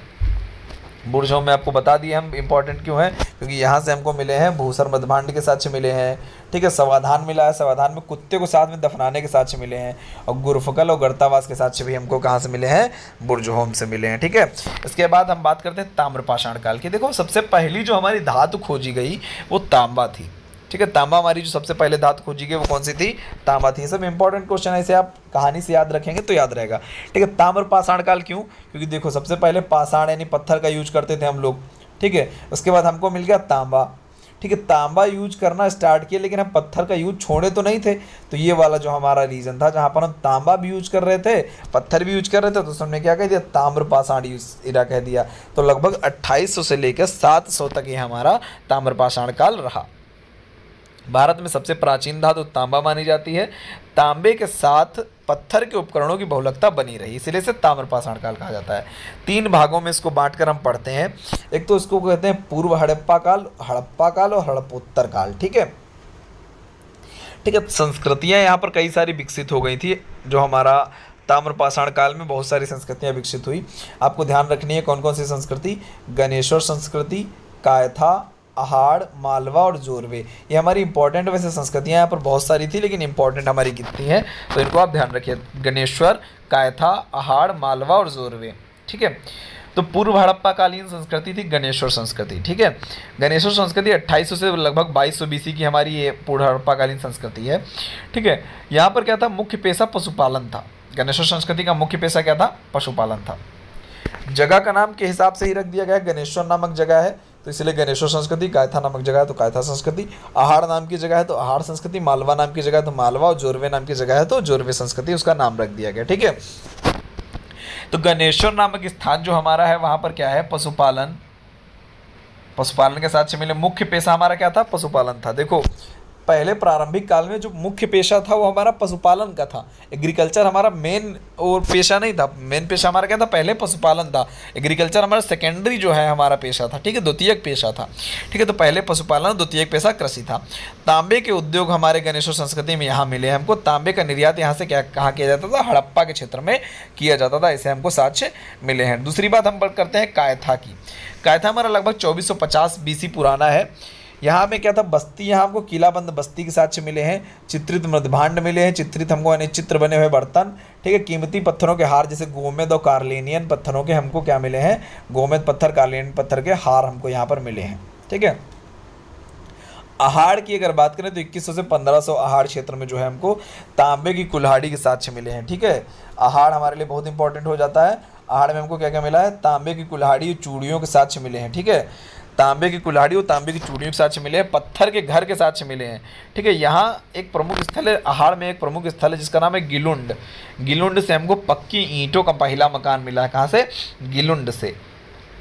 बुर्जहोम में आपको बता दिए हम इंपॉर्टेंट क्यों है, क्योंकि यहाँ से हमको मिले हैं भूसर मध्यभांड के साथ मिले हैं, ठीक है। समाधान मिला है, समाधान में कुत्ते को साथ में दफनाने के साथ मिले हैं। और गुरफकल और गर्तावास के साथ भी हमको कहाँ से मिले हैं? बुर्जहोम से मिले हैं, ठीक है। इसके बाद हम बात करते हैं ताम्रपाषाण काल की। देखो सबसे पहली जो हमारी धातु खोजी गई वो तांबा थी, ठीक है। तांबा हमारी जो सबसे पहले धातु खोजी गई वो कौन सी थी? तांबा थी। सब इंपॉर्टेंट क्वेश्चन है, इसे आप कहानी से याद रखेंगे तो याद रहेगा, ठीक है। ताम्रपाषाण काल क्यों? क्योंकि देखो सबसे पहले पाषाण यानी पत्थर का यूज करते थे हम लोग, ठीक है। उसके बाद हमको मिल गया तांबा, ठीक है। तांबा यूज करना स्टार्ट किया, लेकिन हम पत्थर का यूज छोड़े तो नहीं थे। तो ये वाला जो हमारा रीजन था जहाँ पर हम तांबा भी यूज कर रहे थे, पत्थर भी यूज कर रहे थे, तो हमने क्या कह दिया? ताम्रपाषाण इरा कह दिया। तो लगभग 2800 से लेकर 700 तक ये हमारा ताम्रपाषाण काल रहा। भारत में सबसे प्राचीन धातु तांबा मानी जाती है। तांबे के साथ पत्थर के उपकरणों की बहुलकता बनी रही, इसलिए इसे ताम्रपाषाण काल कहा जाता है। 3 भागों में इसको बांटकर हम पढ़ते हैं। एक तो इसको कहते हैं पूर्व हड़प्पा काल, हड़प्पा काल और हड़प्पोत्तर काल, ठीक है, ठीक है। संस्कृतियां यहाँ पर कई सारी विकसित हो गई थी। जो हमारा ताम्रपाषाण काल में बहुत सारी संस्कृतियां विकसित हुई। आपको ध्यान रखनी है कौन कौन सी संस्कृति? गणेश्वर संस्कृति, कायथा, अहाड़, मालवा और जोरवे, ये हमारी इंपॉर्टेंट वैसे संस्कृतियां यहाँ पर बहुत सारी थी, लेकिन इंपॉर्टेंट हमारी कितनी है तो इनको आप ध्यान रखिए। गणेश्वर, कायथा, अहाड़, मालवा और जोरवे, ठीक है। तो पूर्व हड़प्पा कालीन संस्कृति थी गणेश्वर संस्कृति, ठीक है। गणेश्वर संस्कृति 2800 से लगभग 2200 BC की हमारी ये पूर्व हड़प्पा कालीन संस्कृति है, ठीक है। यहाँ पर क्या था? मुख्य पेशा पशुपालन था। गणेश्वर संस्कृति का मुख्य पेशा क्या था? पशुपालन था। जगह का नाम के हिसाब से ही रख दिया गया, गणेश्वर नामक जगह है तो इसलिए गणेश्वर संस्कृति, कायथा नामक जगह है तो कायथा संस्कृति, अहाड़ नाम की जगह है तो अहाड़ संस्कृति, मालवा नाम की जगह है तो मालवा, और जोरवे नाम की जगह है तो जोरवे संस्कृति, उसका नाम रख दिया गया, ठीक है। तो गणेश्वर नामक स्थान जो हमारा है वहां पर क्या है? पशुपालन, पशुपालन के साथ मिले। मुख्य पेशा हमारा क्या था? पशुपालन था। देखो पहले प्रारंभिक काल में जो मुख्य पेशा था वो हमारा पशुपालन का था। एग्रीकल्चर हमारा मेन और पेशा नहीं था। मेन पेशा हमारा क्या था? पहले पशुपालन था। एग्रीकल्चर हमारा सेकेंडरी जो है हमारा पेशा था, ठीक है, द्वितीयक पेशा था, ठीक है। तो पहले पशुपालन, द्वितीयक पेशा कृषि था। तांबे के उद्योग हमारे गणेश्वर संस्कृति में यहाँ मिले। हमको तांबे का निर्यात यहाँ से क्या कहाँ किया जाता था? हड़प्पा के क्षेत्र में किया जाता था, इसे हमको साक्ष्य मिले हैं। दूसरी बात हम बात करते हैं कायथा की। कायथा हमारा लगभग 2450 BC पुराना है। यहाँ में क्या था? बस्ती, यहाँ हमको किलाबंद बस्ती के साथ मिले हैं। चित्रित मृदभांड मिले हैं, चित्रित हमको यानी चित्र बने हुए बर्तन, ठीक है। कीमती पत्थरों के हार जैसे गोमेद और कार्लेनियन पत्थरों के हमको क्या मिले हैं? गोमेद पत्थर, कार्लेनियन पत्थर के हार हमको यहाँ पर मिले हैं, ठीक है। अहाड़ की अगर बात करें तो 2100 से 1500 अहाड़ क्षेत्र में जो है हमको तांबे की कुल्हाड़ी के साथ मिले हैं, ठीक है। अहाड़ हमारे लिए बहुत इंपॉर्टेंट हो जाता है। अहाड़ में हमको क्या क्या मिला है? तांबे की कुल्हाड़ी, चूड़ियों के साथ मिले हैं, ठीक है। तांबे की कुल्हाड़ी और तांबे की चूड़ियों के साथ मिले हैं। पत्थर के घर के साथ मिले हैं, ठीक है। यहाँ एक प्रमुख स्थल है, अहाड़ में एक प्रमुख स्थल है जिसका नाम है गिलुंड। गिलुंड से हमको पक्की ईंटों का पहला मकान मिला है। कहाँ से? गिलुंड से।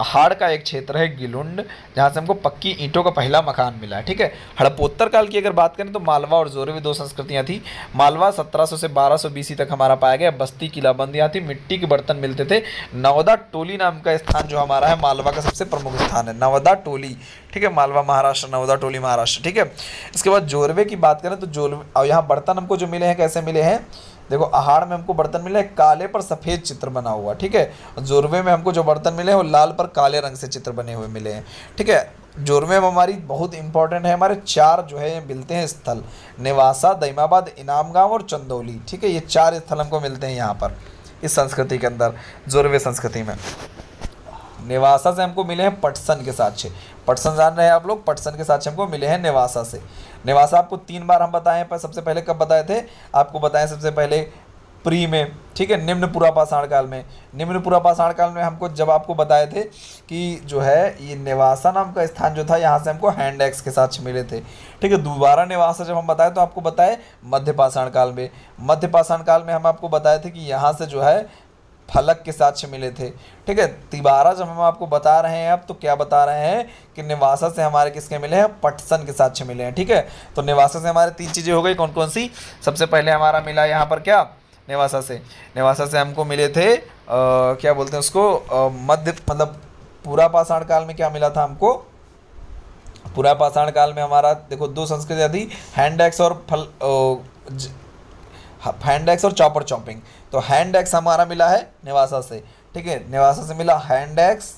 अहाड़ का एक क्षेत्र है गिलुंड, जहाँ से हमको पक्की ईंटों का पहला मकान मिला है, ठीक है। हड़प्पोत्तर काल की अगर बात करें तो मालवा और जोरवे 2 संस्कृतियाँ थी। मालवा 1700 से 1200 BC तक हमारा पाया गया। बस्ती, किलाबंद यहाँ थी, मिट्टी के बर्तन मिलते थे। नवदा टोली नाम का स्थान जो हमारा है मालवा का सबसे प्रमुख स्थान है, नवदा टोली, ठीक है। मालवा महाराष्ट्र, नवदा टोली महाराष्ट्र, ठीक है। इसके बाद जोरवे की बात करें तो जोरवे, और यहाँ बर्तन हमको जो मिले हैं कैसे मिले हैं? देखो अहाड़ में हमको बर्तन मिले काले पर सफ़ेद चित्र बना हुआ, ठीक है। जोरवे में हमको जो बर्तन मिले वो लाल पर काले रंग से चित्र बने हुए मिले हैं, ठीक है। जोरवे में हमारी बहुत इंपॉर्टेंट है, हमारे 4 जो है मिलते हैं स्थल, नेवासा, दैमाबाद, इनाम गाँव और चंदौली, ठीक है। ये 4 स्थल हमको मिलते हैं यहाँ पर इस संस्कृति के अंदर, जोरवे संस्कृति में। नेवासा से हमको मिले हैं पटसन के साक्ष्य। पटसन जान रहे हैं आप लोग, पटसन के साक्ष्य हमको मिले हैं नेवासा से। नेवासा आपको 3 बार हम बताए हैं, पर सबसे पहले कब बताए थे आपको बताएं, सबसे पहले प्री में, ठीक है, निम्न पुरापाषाण काल में। निम्न पुरापाषाण काल में हमको जब आपको बताए थे कि जो है ये नेवासा नाम का स्थान जो था, यहाँ से हमको हैंड एक्स के साक्ष्य मिले थे, ठीक है। दोबारा नेवासा जब हम बताए तो आपको बताए मध्य पाषाण काल में। मध्य पाषाण काल में हम आपको बताए थे कि यहाँ से जो है फलक के साक्ष्य मिले थे, ठीक है। तिबारा जब हम आपको बता रहे हैं अब, तो क्या बता रहे हैं कि नेवासा से हमारे किसके मिले हैं, पटसन के साक्ष्य मिले हैं, ठीक है। तो नेवासा से हमारे 3 चीज़ें हो गई, कौन कौन सी। सबसे पहले हमारा मिला यहाँ पर क्या, नेवासा से हमको मिले थे क्या बोलते हैं उसको, मध्य मतलब पुरापाषाण काल में क्या मिला था हमको। पुरापाषाण काल में हमारा देखो 2 संस्कृतियाँ थी, हैंड एक्स और हैंड एक्स और चॉपर चॉपिंग। तो हैंड एक्स हमारा मिला है नेवासा से, ठीक है। नेवासा से मिला हैंड एक्स।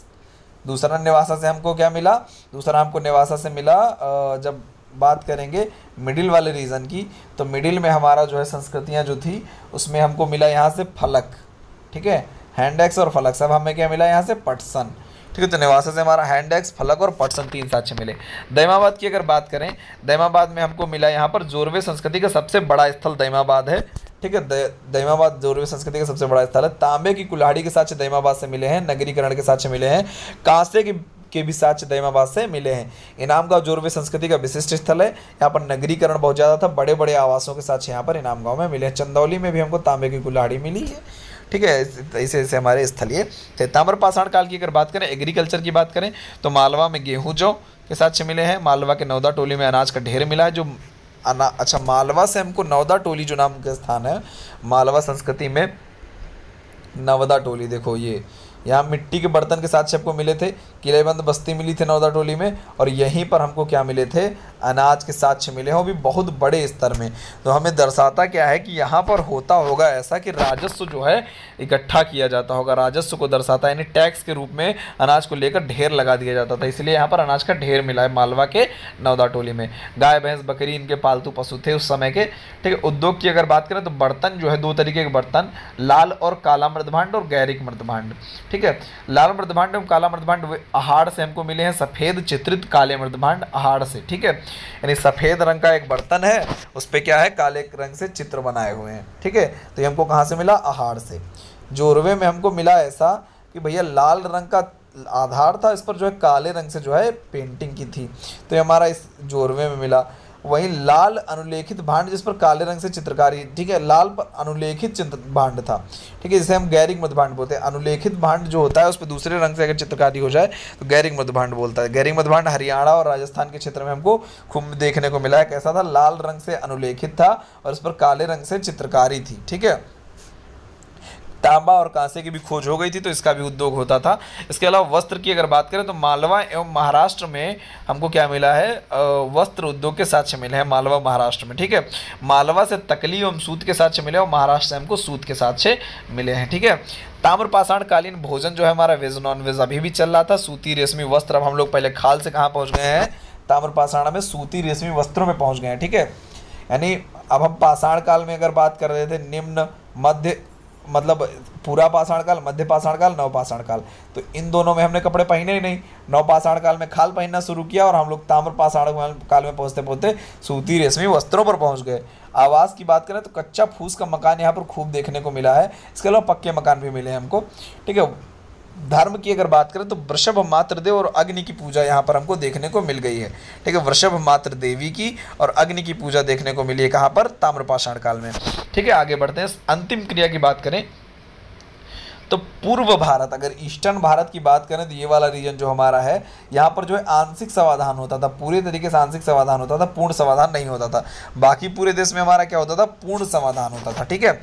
दूसरा नेवासा से हमको क्या मिला, दूसरा हमको नेवासा से मिला जब बात करेंगे मिडिल वाले रीजन की, तो मिडिल में हमारा जो है संस्कृतियाँ जो थी उसमें हमको मिला यहाँ से फलक, ठीक है। हैंड एक्स और फलक, सब हमें क्या मिला यहाँ से पटसन, ठीक है। तो नेवासा से हमारा हैंड एक्स, फलक और पटसन 3 साक्ष्य मिले। दैमाबाद की अगर बात करें, दैमाबाद में हमको मिला यहाँ पर जोरवे संस्कृति का सबसे बड़ा स्थल दैमाबाद है, ठीक है। दैमाबाद जोरवे संस्कृति का सबसे बड़ा स्थल है। तांबे की कुल्हाड़ी के साक्ष्य दैमाबाद से मिले हैं, नगरीकरण के साक्ष्य मिले हैं, कांसे के भी साक्ष्य दैमाबाद से मिले हैं। इनाम गांव जोरवे संस्कृति का विशिष्ट स्थल है, यहाँ पर नगरीकरण बहुत ज़्यादा था, बड़े बड़े आवासों के साक्ष्य यहाँ पर इनाम गांव में मिले हैं। चंदौली में भी हमको तांबे की कुल्हाड़ी मिली है, ठीक है। ऐसे ऐसे हमारे स्थलीय थे। ताम्रपाषाण काल की अगर बात करें, एग्रीकल्चर की बात करें, तो मालवा में गेहूँ जौ के साक्ष्य मिले हैं। मालवा के नौदा टोली में अनाज का ढेर मिला है, जो अच्छा मालवा से हमको नौदा टोली जो नाम का स्थान है, मालवा संस्कृति में नवदा टोली, देखो ये यहाँ मिट्टी के बर्तन के साक्ष्य आपको मिले थे, किलेबंद बस्ती मिली थी नौदा टोली में, और यहीं पर हमको क्या मिले थे, अनाज के साक्ष्य मिले हैं, वो भी बहुत बड़े स्तर में। तो हमें दर्शाता क्या है कि यहाँ पर होता होगा ऐसा कि राजस्व जो है इकट्ठा किया जाता होगा, राजस्व को दर्शाता है, यानी टैक्स के रूप में अनाज को लेकर ढेर लगा दिया जाता था, इसलिए यहाँ पर अनाज का ढेर मिला है मालवा के नौदा टोली में। गाय भैंस बकरी इनके पालतू पशु थे उस समय के, ठीक है। उद्योग की अगर बात करें तो बर्तन जो है 2 तरीके के बर्तन, लाल और काला मृदभांड और गैरिक मृदभांड, ठीक है। लाल मृदभांड एवं काला मृदभांड आहाड़ से हमको मिले हैं, सफ़ेद चित्रित काले मृदभांड आहाड़ से, ठीक है। यानी सफ़ेद रंग का एक बर्तन है, उस पर क्या है, काले रंग से चित्र बनाए हुए हैं, ठीक है। तो ये हमको कहाँ से मिला, आहाड़ से। जोरवे में हमको मिला ऐसा कि भैया लाल रंग का आधार था, इस पर जो है काले रंग से जो है पेंटिंग की थी, तो ये हमारा इस जोरवे में मिला। वहीं लाल अनुलेखित भांड जिस पर काले रंग से चित्रकारी, ठीक है, लाल पर अनुलेखित चित्र भांड था, ठीक है, जिसे हम गैरिक मृदभांड बोलते हैं। अनुलेखित भांड जो होता है उस पर दूसरे रंग से अगर चित्रकारी हो जाए तो गैरिक मृदभांड बोलता है। गैरिक मृदभांड हरियाणा और राजस्थान के क्षेत्र में हमको खूब देखने को मिला है। कैसा था, लाल रंग से अनुलेखित था और उस पर काले रंग से चित्रकारी थी, ठीक है। तांबा और कांसे की भी खोज हो गई थी, तो इसका भी उद्योग होता था। इसके अलावा वस्त्र की अगर बात करें तो मालवा एवं महाराष्ट्र में हमको क्या मिला है, वस्त्र उद्योग के साक्ष्य मिले हैं मालवा महाराष्ट्र में, ठीक है। मालवा से तकली एवं सूत के साक्ष्य मिले और महाराष्ट्र से हमको सूत के साक्ष्य मिले हैं, ठीक है। ताम्रपाषाण कालीन भोजन जो है हमारा वेज नॉन वेज अभी भी चल रहा था। सूती रेशमी वस्त्र, अब हम लोग पहले खाल से कहाँ पहुँच गए हैं, ताम्रपाषाण में सूती रेशमी वस्त्रों में पहुँच गए हैं, ठीक है। यानी अब हम पाषाण काल में अगर बात कर रहे थे, निम्न मध्य मतलब पूरा पाषाण काल, मध्य पाषाण काल, नव पाषाण काल, तो इन दोनों में हमने कपड़े पहने ही नहीं। नव पाषाण काल में खाल पहनना शुरू किया और हम लोग ताम्र पाषाण काल में पहुंचते पहुंचते सूती रेशमी वस्त्रों पर पहुंच गए। आवास की बात करें तो कच्चा फूस का मकान यहाँ पर खूब देखने को मिला है, इसके अलावा पक्के मकान भी मिले हैं हमको, ठीक है। धर्म की अगर बात करें तो वृषभ मातृदेव और अग्नि की पूजा यहाँ पर हमको देखने को मिल गई है, ठीक है। वृषभ मातृ देवी की और अग्नि की पूजा देखने को मिली है कहाँ पर, ताम्रपाषाण काल में, ठीक है। आगे बढ़ते हैं। अंतिम क्रिया की बात करें तो पूर्व भारत, अगर ईस्टर्न भारत की बात करें तो ये वाला रीजन जो हमारा है, यहाँ पर जो है आंशिक समाधान होता था, पूरे तरीके से आंशिक समाधान होता था, पूर्ण समाधान नहीं होता था। बाकी पूरे देश में हमारा क्या होता था, पूर्ण समाधान होता था, ठीक है।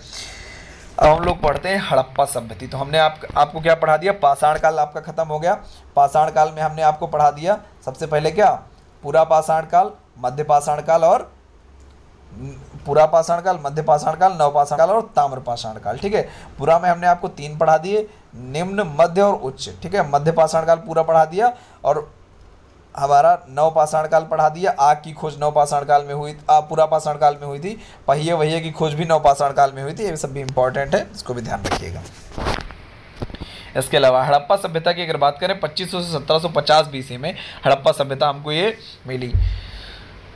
अब हम लोग पढ़ते हैं हड़प्पा सभ्यता। तो हमने आपको क्या पढ़ा दिया, पाषाण काल आपका खत्म हो गया। पाषाण काल में हमने आपको पढ़ा दिया सबसे पहले क्या, पूरा पाषाण काल, मध्य पाषाण काल और पूरा पाषाण काल, मध्य पाषाण काल, नव पाषाण काल और ताम्र पाषाण काल, ठीक है। पूरा में हमने आपको 3 पढ़ा दिए, निम्न, मध्य और उच्च, ठीक है। मध्य पाषाण काल पूरा पढ़ा दिया और हमारा नव पाषाण काल पढ़ा दिया। आग की खोज नव पाषाण काल में हुई, पूरा पाषाण काल में हुई थी। पहिए वहिए की खोज भी नव पाषाण काल में हुई थी। ये सब भी इंपॉर्टेंट है, इसको भी ध्यान रखिएगा। इसके अलावा हड़प्पा सभ्यता की अगर बात करें 2500 से 1750 बीसी में हड़प्पा सभ्यता हमको ये मिली।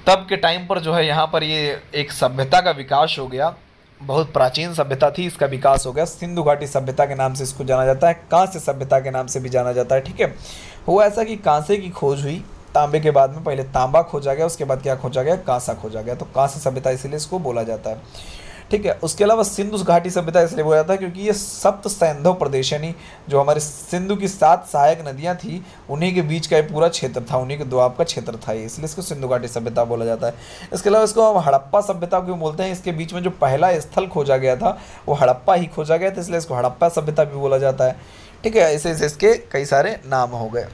तब के टाइम पर जो है यहाँ पर ये एक सभ्यता का विकास हो गया, बहुत प्राचीन सभ्यता थी, इसका विकास हो गया। सिंधु घाटी सभ्यता के नाम से इसको जाना जाता है, कांस्य सभ्यता के नाम से भी जाना जाता है। ठीक है, हुआ ऐसा कि कांसे की खोज हुई तांबे के बाद में, पहले तांबा खोजा गया, उसके बाद क्या खोजा गया, कांसा खोजा गया, तो कांस्य सभ्यता इसलिए इसको बोला जाता है। ठीक है, उसके अलावा सिंधु घाटी सभ्यता इसलिए बोला जाता है क्योंकि ये सप्त सैंधव प्रदेश, यानी जो हमारे सिंधु की 7 सहायक नदियां थी उन्हीं के बीच का ये पूरा क्षेत्र था, उन्हीं के दोआब का क्षेत्र था ये, इसलिए इसको सिंधु घाटी सभ्यता बोला जाता है। इसके अलावा इसको हम हड़प्पा सभ्यता क्यों बोलते हैं, इसके बीच में जो पहला स्थल खोजा गया था वो हड़प्पा ही खोजा गया था, इसलिए इसको हड़प्पा सभ्यता भी बोला जाता है। ठीक है, ऐसे ऐसे इसके कई सारे नाम हो गए।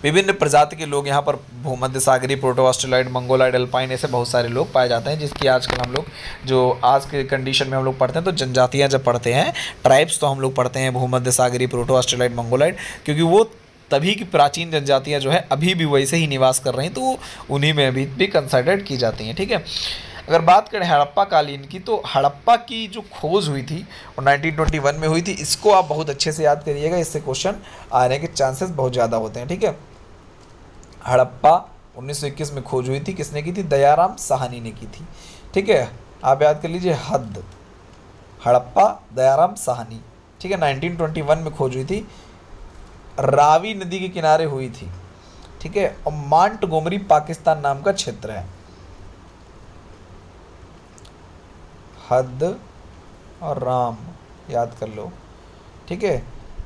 विभिन्न प्रजाति के लोग यहाँ पर भूमध्य सागरी, प्रोटो ऑस्ट्रेलॉइड, मंगोलॉइड, अल्पाइन, ऐसे बहुत सारे लोग पाए जाते हैं, जिसकी आजकल हम लोग जो आज के कंडीशन में हम लोग पढ़ते हैं तो जनजातियाँ जब पढ़ते हैं, ट्राइब्स तो हम लोग पढ़ते हैं भूमध्य सागरी, प्रोटो ऑस्ट्रेलॉइड, मंगोलॉइड, क्योंकि वो तभी की प्राचीन जनजातियाँ जो है अभी भी वैसे ही निवास कर रही हैं, तो उन्हीं में अभी भी कंसिडर्ड की जाती हैं। ठीक है, अगर बात करें हड़प्पा कालीन की, तो हड़प्पा की जो खोज हुई थी वो 1921 में हुई थी। इसको आप बहुत अच्छे से याद करिएगा, इससे क्वेश्चन आने के चांसेस बहुत ज़्यादा होते हैं। ठीक है, हड़प्पा 1921 में खोज हुई थी, किसने की थी, दयाराम साहनी ने की थी। ठीक है, आप याद कर लीजिए, हद हड़प्पा दयाराम साहनी। ठीक है, 1921 में खोज हुई थी, रावी नदी के किनारे हुई थी। ठीक है, और मांटगोमरी पाकिस्तान नाम का क्षेत्र है। हद और राम याद कर लो। ठीक है,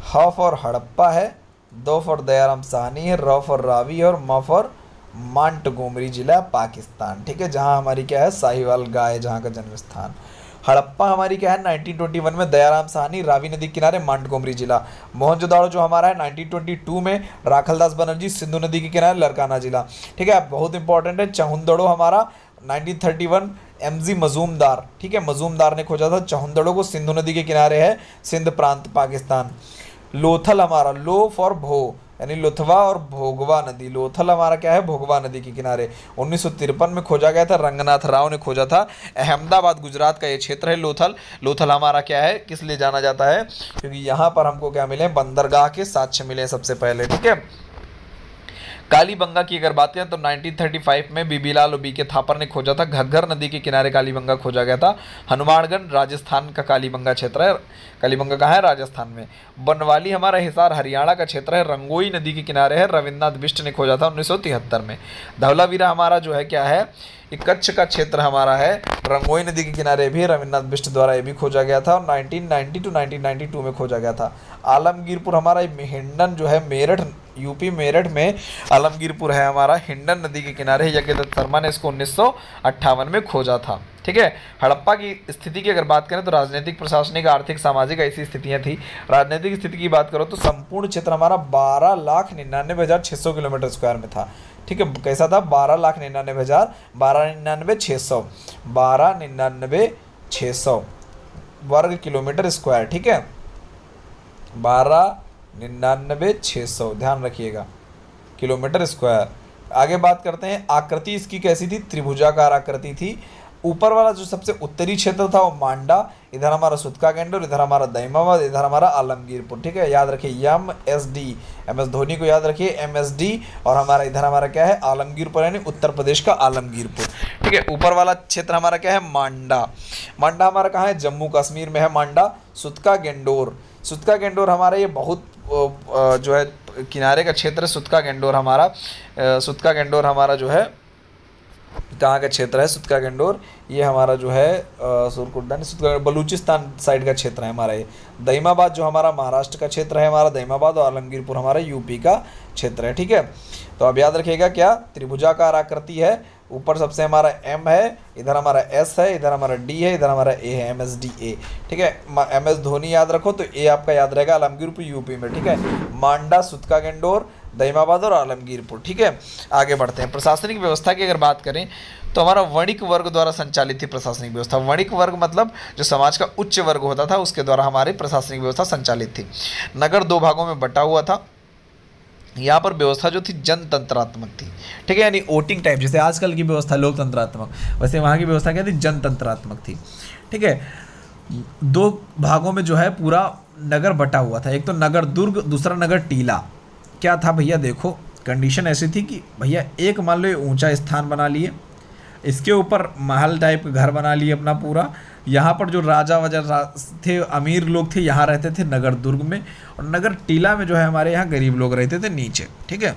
ह फॉर हड़प्पा है, दो फॉर दयाराम साहनी है, र फॉर रावी और म फॉर मांटगोमरी जिला पाकिस्तान। ठीक है, जहाँ हमारी क्या है, साहिवाल गाय जहाँ का जन्म स्थान। हड़प्पा हमारी क्या है 1921 में, दयाराम साहनी, रावी नदी किनारे, मांटगोमरी जिला। मोहनजोदाड़ो जो हमारा है 1922 में, राखलदास बनर्जी, सिंधु नदी के किनारे, लरकाना जिला। ठीक है, बहुत इंपॉर्टेंट है। चहुंदड़ो हमारा 1931, एमजी मजूमदार। ठीक है, मजूमदार ने खोजा था चहुंदड़ो को, सिंधु नदी के किनारे है, सिंध प्रांत पाकिस्तान। लोथल हमारा, लो फॉर भो, यानी लुथवा और भोगवा नदी, लोथल हमारा क्या है, भोगवा नदी के किनारे, 1953 में खोजा गया था, रंगनाथ राव ने खोजा था। अहमदाबाद गुजरात का ये क्षेत्र है लोथल। लोथल हमारा क्या है, किस लिए जाना जाता है, क्योंकि यहाँ पर हमको क्या मिले, बंदरगाह के साक्ष्य मिले सबसे पहले। ठीक है, कालीबंगा की अगर बात करें तो 1935 में बीबीलाल और बीके थापर ने खोजा था, घग्गर नदी के किनारे कालीबंगा खोजा गया था। हनुमानगढ़ राजस्थान का कालीबंगा क्षेत्र है, कालीबंगा कहाँ है, राजस्थान में। बनवाली हमारा हिसार हरियाणा का क्षेत्र है, रंगोई नदी के किनारे है, रविन्द्रनाथ बिष्ट ने खोजा था 1973 में। धवलावीरा हमारा जो है क्या है, ये कच्छ का क्षेत्र हमारा है, रंगोई नदी के किनारे भी रविन्द्रनाथ बिष्ट द्वारा ये भी खोजा गया था, और 1990 to 1992 में खोजा गया था। आलमगीरपुर हमारा हिंडन जो है, मेरठ यूपी मेरठ में आलमगीरपुर है हमारा, हिंडन नदी के किनारे। यज्ञदत्त शर्मा ने इसको 1958 में खोजा था। ठीक है, हड़प्पा की स्थिति की अगर बात करें तो राजनीतिक, प्रशासनिक, आर्थिक, सामाजिक ऐसी स्थितियां थी। राजनीतिक स्थिति की बात करो तो संपूर्ण क्षेत्र हमारा 12,99,600 किलोमीटर स्क्वायर में था। ठीक है, कैसा था, 12,99,600 वर्ग किलोमीटर स्क्वायर। ठीक है, 12,99,600 ध्यान रखिएगा किलोमीटर स्क्वायर। आगे बात करते हैं, आकृति इसकी कैसी थी, त्रिभुजाकार आकृति थी। ऊपर वाला जो सबसे उत्तरी क्षेत्र था वो मांडा, इधर हमारा सुतका गेंडोर, इधर हमारा दईमाबाद, इधर हमारा आलमगीरपुर। ठीक है, याद रखिए MSD, MS धोनी को याद रखिए MSD, और हमारा इधर हमारा क्या है, आलमगीरपुर, यानी उत्तर प्रदेश का आलमगीरपुर। ठीक है, ऊपर वाला क्षेत्र हमारा क्या है, मांडा। मांडा हमारा कहाँ है, जम्मू कश्मीर में है मांडा। सुतका गेंडोर, सुतका गेंडोर हमारा ये बहुत जो है किनारे का क्षेत्र है। सुतका गेंडोर हमारा, सुतका गेंडोर हमारा जो है कहाँ का क्षेत्र है, सुतका गेंडोर, ये हमारा जो है सुरकुर्दा, सुतका बलूचिस्तान साइड का क्षेत्र है हमारा ये। दईमाबाद जो हमारा महाराष्ट्र का क्षेत्र है हमारा दईमाबाद, और आलमगीरपुर हमारा यूपी का क्षेत्र है। ठीक है, तो अब याद रखिएगा क्या, त्रिभुजाकार आकृति है, ऊपर सबसे हमारा M है, इधर हमारा S है, इधर हमारा D है, इधर हमारा A है, MSDA। ठीक है, MS धोनी याद रखो तो A आपका याद रहेगा आलमगीरपुर यूपी में। ठीक है, मांडा, सुतका गेंडोर, दईमाबाद और आलमगीरपुर। ठीक है, आगे बढ़ते हैं। प्रशासनिक व्यवस्था की अगर बात करें तो हमारा वणिक वर्ग द्वारा संचालित थी प्रशासनिक व्यवस्था। वणिक वर्ग मतलब जो समाज का उच्च वर्ग होता था उसके द्वारा हमारी प्रशासनिक व्यवस्था संचालित थी। नगर 2 भागों में बटा हुआ था। यहाँ पर व्यवस्था जो थी जनतंत्रात्मक थी। ठीक है, यानी वोटिंग टाइप, जैसे आजकल की व्यवस्था लोकतंत्रात्मक, वैसे वहाँ की व्यवस्था क्या थी, जनतंत्रात्मक थी। ठीक है, दो भागों में जो है पूरा नगर बटा हुआ था, एक तो नगर दुर्ग, दूसरा नगर टीला। क्या था भैया, देखो कंडीशन ऐसी थी कि भैया एक मान लो ये ऊंचा स्थान बना लिए, इसके ऊपर महल टाइप का घर बना लिए अपना पूरा, यहाँ पर जो राजा वजा थे, अमीर लोग थे, यहाँ रहते थे नगर दुर्ग में, और नगर टीला में जो है हमारे यहाँ गरीब लोग रहते थे नीचे। ठीक है,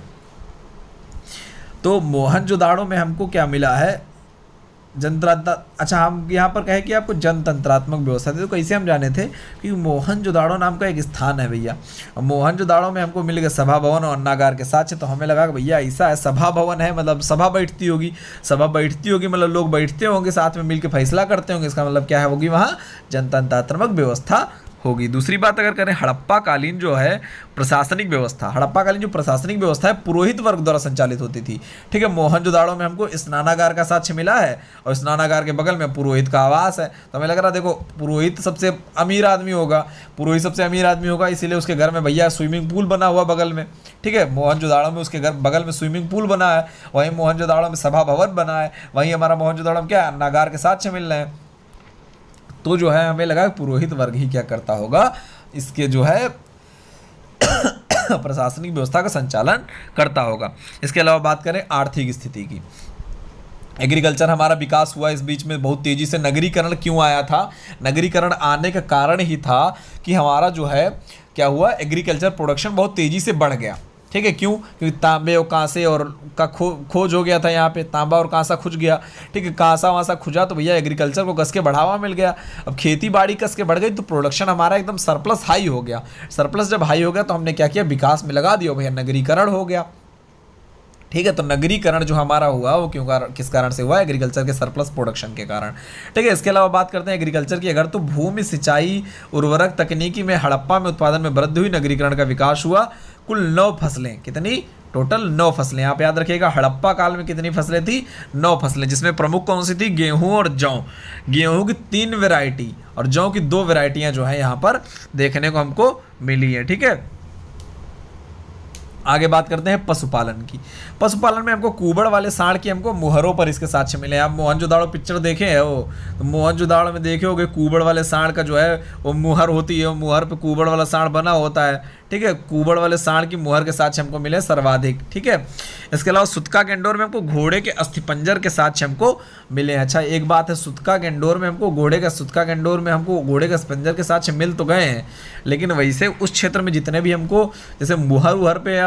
तो मोहनजोदाड़ो में हमको क्या मिला है, जनतंत्र। अच्छा, हम यहाँ पर कहे कि आपको जनतंत्रात्मक व्यवस्था थी, तो कैसे हम जाने थे कि मोहनजोदाड़ो नाम का एक स्थान है भैया। मोहनजोदाड़ो में हमको मिल गया सभा भवन और अन्नागार के साथ, तो हमें लगा कि भैया ऐसा है, सभा भवन है मतलब सभा बैठती होगी, सभा बैठती होगी मतलब लोग बैठते होंगे साथ में मिलकर फैसला करते होंगे, इसका मतलब क्या है होगी वहाँ जनतंत्रात्मक व्यवस्था होगी। दूसरी बात अगर करें हड़प्पा कालीन जो है प्रशासनिक व्यवस्था, हड़प्पा कालीन जो प्रशासनिक व्यवस्था है पुरोहित वर्ग द्वारा संचालित होती थी। ठीक है, मोहनजोदाड़ो में हमको स्नानागार का साक्ष्य मिला है और स्नानागार के बगल में पुरोहित का आवास है, तो हमें लग रहा है देखो पुरोहित सबसे अमीर आदमी होगा, पुरोहित सबसे अमीर आदमी होगा, इसीलिए उसके घर में भैया स्विमिंग पूल बना हुआ बगल में। ठीक है, मोहनजोदाड़ो में उसके घर बगल में स्विमिंग पूल बना है, वहीं मोहनजोदाड़ो में सभा भवन बना है, वहीं हमारा मोहनजोदाड़ो में क्या अन्नागार के साक्ष्य मिल रहे हैं। तो जो है हमें लगा पुरोहित वर्ग ही क्या करता होगा, इसके जो है प्रशासनिक व्यवस्था का संचालन करता होगा। इसके अलावा बात करें आर्थिक स्थिति की, एग्रीकल्चर हमारा विकास हुआ इस बीच में बहुत तेजी से। नगरीकरण क्यों आया था, नगरीकरण आने का कारण ही था कि हमारा जो है क्या हुआ, एग्रीकल्चर प्रोडक्शन बहुत तेजी से बढ़ गया। ठीक है, क्यों, क्योंकि तांबे और कांसे और का खोज हो गया था, यहाँ पे तांबा और कांसा खुज गया। ठीक है, कांसा वांसा खुजा तो भैया एग्रीकल्चर को कस के बढ़ावा मिल गया, अब खेती बाड़ी कस के बढ़ गई तो प्रोडक्शन हमारा एकदम सरप्लस हाई हो गया। सरप्लस जब हाई हो गया तो हमने क्या किया, विकास में लगा दिया भैया, नगरीकरण हो गया। ठीक है, तो नगरीकरण जो हमारा हुआ वो किस कारण से हुआ, एग्रीकल्चर के सरप्लस प्रोडक्शन के कारण। ठीक है, इसके अलावा बात करते हैं एग्रीकल्चर की, अगर तो भूमि सिंचाई उर्वरक तकनीकी में हड़प्पा में उत्पादन में वृद्धि हुई, नगरीकरण का विकास हुआ। कुल 9 फसलें, कितनी टोटल 9 फसलें, यहाँ पे याद रखिएगा हड़प्पा काल में कितनी फसलें थी, 9 फसलें, जिसमें प्रमुख कौन सी थी, गेहूं और जौ। गेहूं की 3 वैरायटी और जौ की 2 वैरायटियां जो है यहाँ पर देखने को हमको मिली है। ठीक है, आगे बात करते हैं पशुपालन की। पशुपालन में हमको कुबड़ वाले सांड की हमको मुहरों पर इसके साक्ष्य मिले। आप मोहनजोदाड़ो पिक्चर देखे हैं वो, तो मोहनजोदाड़ो में देखे होगे कुबड़ वाले सांड का जो है वो मुहर होती है, वो मुहर पे कुबड़ वाला सांड बना होता है। ठीक है, कुबड़ वाले सांड की मुहर के साक्ष्य हमको मिले सर्वाधिक। ठीक है, इसके अलावा सुतका गेंडोर में हमको घोड़े के अस्थिपंजर के साक्ष्य हमको मिले। अच्छा, एक बात है, सुतका गेंडोर में हमको सुतका गेंडोर में हमको घोड़े के अस्थिपंजर के साक्ष्य मिल तो गए हैं, लेकिन वैसे उस क्षेत्र में जितने भी हमको जैसे मुहर उहर पे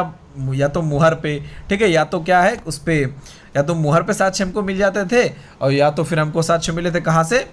या तो मुहर पे, ठीक है, या तो क्या है उस पे, या तो मुहर पे साक्ष्य हमको मिल जाते थे और या तो फिर हमको साक्ष्य मिले थे कहाँ से,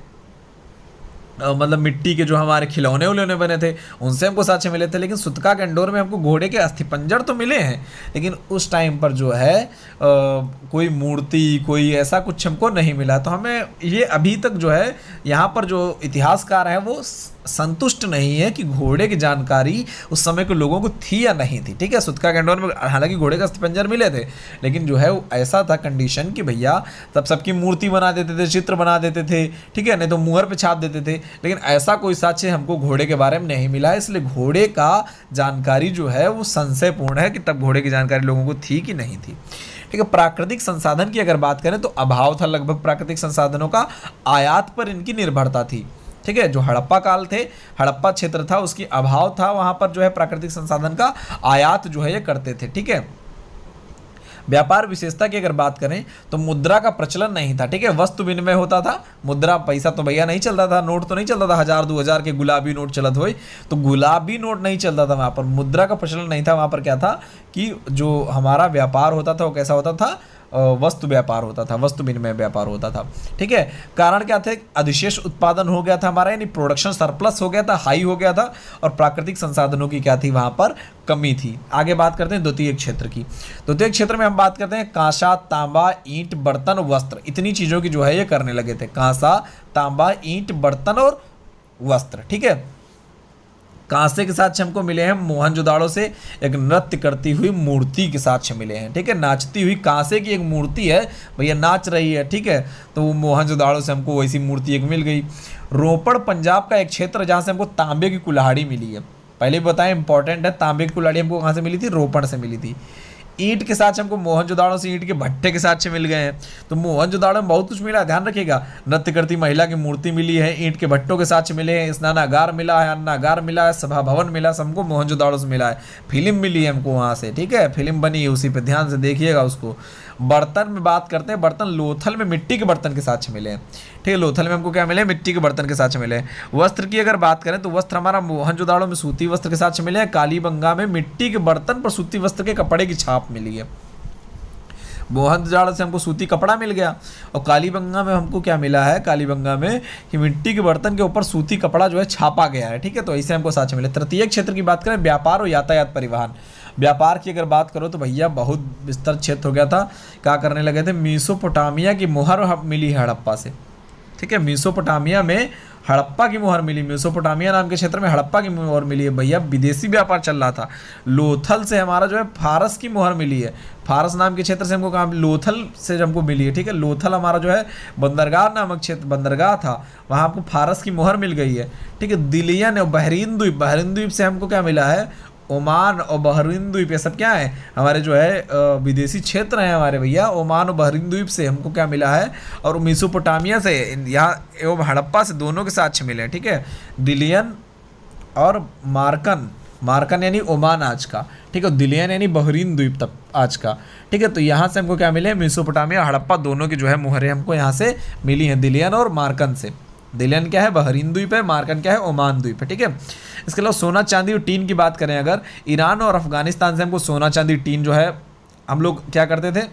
मतलब मिट्टी के जो हमारे खिलौने उलौने बने थे उनसे हमको साक्ष्य मिले थे। लेकिन सुतका गेंडोर में हमको घोड़े के अस्थिपंजर तो मिले हैं, लेकिन उस टाइम पर जो है कोई मूर्ति कोई ऐसा कुछ हमको नहीं मिला। तो हमें ये अभी तक जो है यहाँ पर जो इतिहासकार हैं वो संतुष्ट नहीं है कि घोड़े की जानकारी उस समय के लोगों को थी या नहीं थी। ठीक है, सुतका गेंडोर में हालांकि घोड़े का अस्थिपंजर मिले थे, लेकिन जो है वो ऐसा था कंडीशन कि भैया तब सबकी मूर्ति बना देते थे, चित्र बना देते थे, ठीक है, नहीं तो मुहर पे छाप देते थे, लेकिन ऐसा कोई साक्ष्य हमको घोड़े के बारे में नहीं मिला है। इसलिए घोड़े का जानकारी जो है वो संशयपूर्ण है कि तब घोड़े की जानकारी लोगों को थी कि नहीं थी। ठीक है, प्राकृतिक संसाधन की अगर बात करें तो अभाव था लगभग प्राकृतिक संसाधनों का, आयात पर इनकी निर्भरता थी। ठीक है, जो हड़प्पा काल थे, हड़प्पा क्षेत्र था, उसकी अभाव था, वहां पर जो है प्राकृतिक संसाधन का आयात जो है ये करते थे। ठीक है, व्यापार विशेषता की अगर बात करें तो मुद्रा का प्रचलन नहीं था। ठीक है, वस्तु विनिमय होता था, मुद्रा पैसा तो भैया नहीं चलता था, नोट तो नहीं चलता था, 1000-2000 के गुलाबी नोट चलत हुए, तो गुलाबी नोट नहीं चलता था वहाँ पर, मुद्रा का प्रचलन नहीं था। वहाँ पर क्या था कि जो हमारा व्यापार होता था वो कैसा होता था, वस्तु व्यापार होता था, वस्तु विनिमय व्यापार होता था। ठीक है, कारण क्या थे, अधिशेष उत्पादन हो गया था हमारा, यानी प्रोडक्शन सरप्लस हो गया था, हाई हो गया था, और प्राकृतिक संसाधनों की क्या थी वहाँ पर कमी थी। आगे बात करते हैं द्वितीय क्षेत्र की। द्वितीय क्षेत्र में हम बात करते हैं कांसा, तांबा, ईंट, बर्तन, वस्त्र, इतनी चीज़ों की जो है ये करने लगे थे, कांसा, तांबा, ईंट, बर्तन और वस्त्र। ठीक है, कांसे के साक्ष्य हमको मिले हैं मोहनजोदाड़ो से एक नृत्य करती हुई मूर्ति के साक्ष्य मिले हैं। ठीक है, नाचती हुई कांसे की एक मूर्ति है भैया, नाच रही है। ठीक है, तो वो मोहनजोदाड़ो से हमको वैसी मूर्ति एक मिल गई। रोपड़ पंजाब का एक क्षेत्र जहाँ से हमको तांबे की कुल्हाड़ी मिली है, पहले भी बताएं इंपॉर्टेंट है, तांबे की कुल्हाड़ी हमको कहाँ से मिली थी, रोपड़ से मिली थी। ईंट के साथ हमको मोहनजोदाड़ो से ईंट के भट्टे के साथ मिल गए हैं। तो मोहनजोदाड़ो में बहुत कुछ मिला, ध्यान रखिएगा। नृत्य करती महिला की मूर्ति मिली है, ईंट के भट्टों के साथ मिले हैं, स्नानागार मिला है, अन्नागार मिला है, सभा भवन मिला, सबको मोहनजोदाड़ो से मिला है। फिल्म मिली है हमको वहाँ से, ठीक है, फिल्म बनी है उसी पे, ध्यान से देखिएगा उसको। बर्तन में बात करते हैं, बर्तन लोथल में मिट्टी के बर्तन के साथ मिले हैं, ठीक है, लोथल में हमको क्या मिले, मिट्टी के बर्तन के साथ मिले हैं। वस्त्र की अगर बात करें तो वस्त्र हमारा मोहनजोदाड़ो में सूती वस्त्र के साथ मिले हैं, कालीबंगा में मिट्टी के बर्तन पर सूती वस्त्र के कपड़े की छाप मिली है। मोहनजोदाड़ो से हमको सूती कपड़ा मिल गया, और कालीबंगा में हमको क्या मिला है, कालीबंगा में कि मिट्टी के बर्तन के ऊपर सूती कपड़ा जो है छापा गया है, ठीक है, तो ऐसे हमको साथ मिले। तृतीय क्षेत्र की बात करें, व्यापार और यातायात परिवहन। व्यापार की अगर बात करो तो भैया बहुत विस्तार क्षेत्र हो गया था, क्या करने लगे थे, मेसोपोटामिया की मुहर मिली है हड़प्पा से, ठीक है, मेसोपोटामिया में हड़प्पा की मुहर मिली, मेसोपोटामिया नाम के क्षेत्र में हड़प्पा की मुहर मिली है भैया, विदेशी व्यापार चल रहा था। लोथल से हमारा जो है फारस की मुहर मिली है, फारस नाम के क्षेत्र से हमको कहाँ, लोथल से हमको मिली है, ठीक है, लोथल हमारा जो है बंदरगाह नामक क्षेत्र, बंदरगाह था, वहाँ आपको फारस की मुहर मिल गई है, ठीक है। दिलियन और बहरीन द्वीप, बहरीन द्वीप से हमको क्या मिला है, ओमान और बहरीन द्वीप, ये सब क्या है, हमारे जो है विदेशी क्षेत्र हैं हमारे भैया। ओमान और बहरीन द्वीप से हमको क्या मिला है, और मेसोपोटामिया से यहाँ एवं हड़प्पा से, दोनों के साथ मिले हैं, ठीक है। दिलियन और मार्कन, मार्कन यानी ओमान आज का, ठीक है, दिलियन यानी बहरीन द्वीप तक आज का, ठीक है। तो यहाँ से हमको क्या मिले, मेसोपोटामिया हड़प्पा दोनों की जो है मुहरें हमको यहाँ से मिली हैं, दिलियन और मार्कन से। दिलियन क्या है, बहरीन द्वीप है, मार्कन क्या है, ओमान द्वीप है, ठीक है। इसके अलावा सोना चांदी और टीन की बात करें अगर, ईरान और अफगानिस्तान से हमको सोना चांदी टीन जो है, हम लोग क्या करते थे,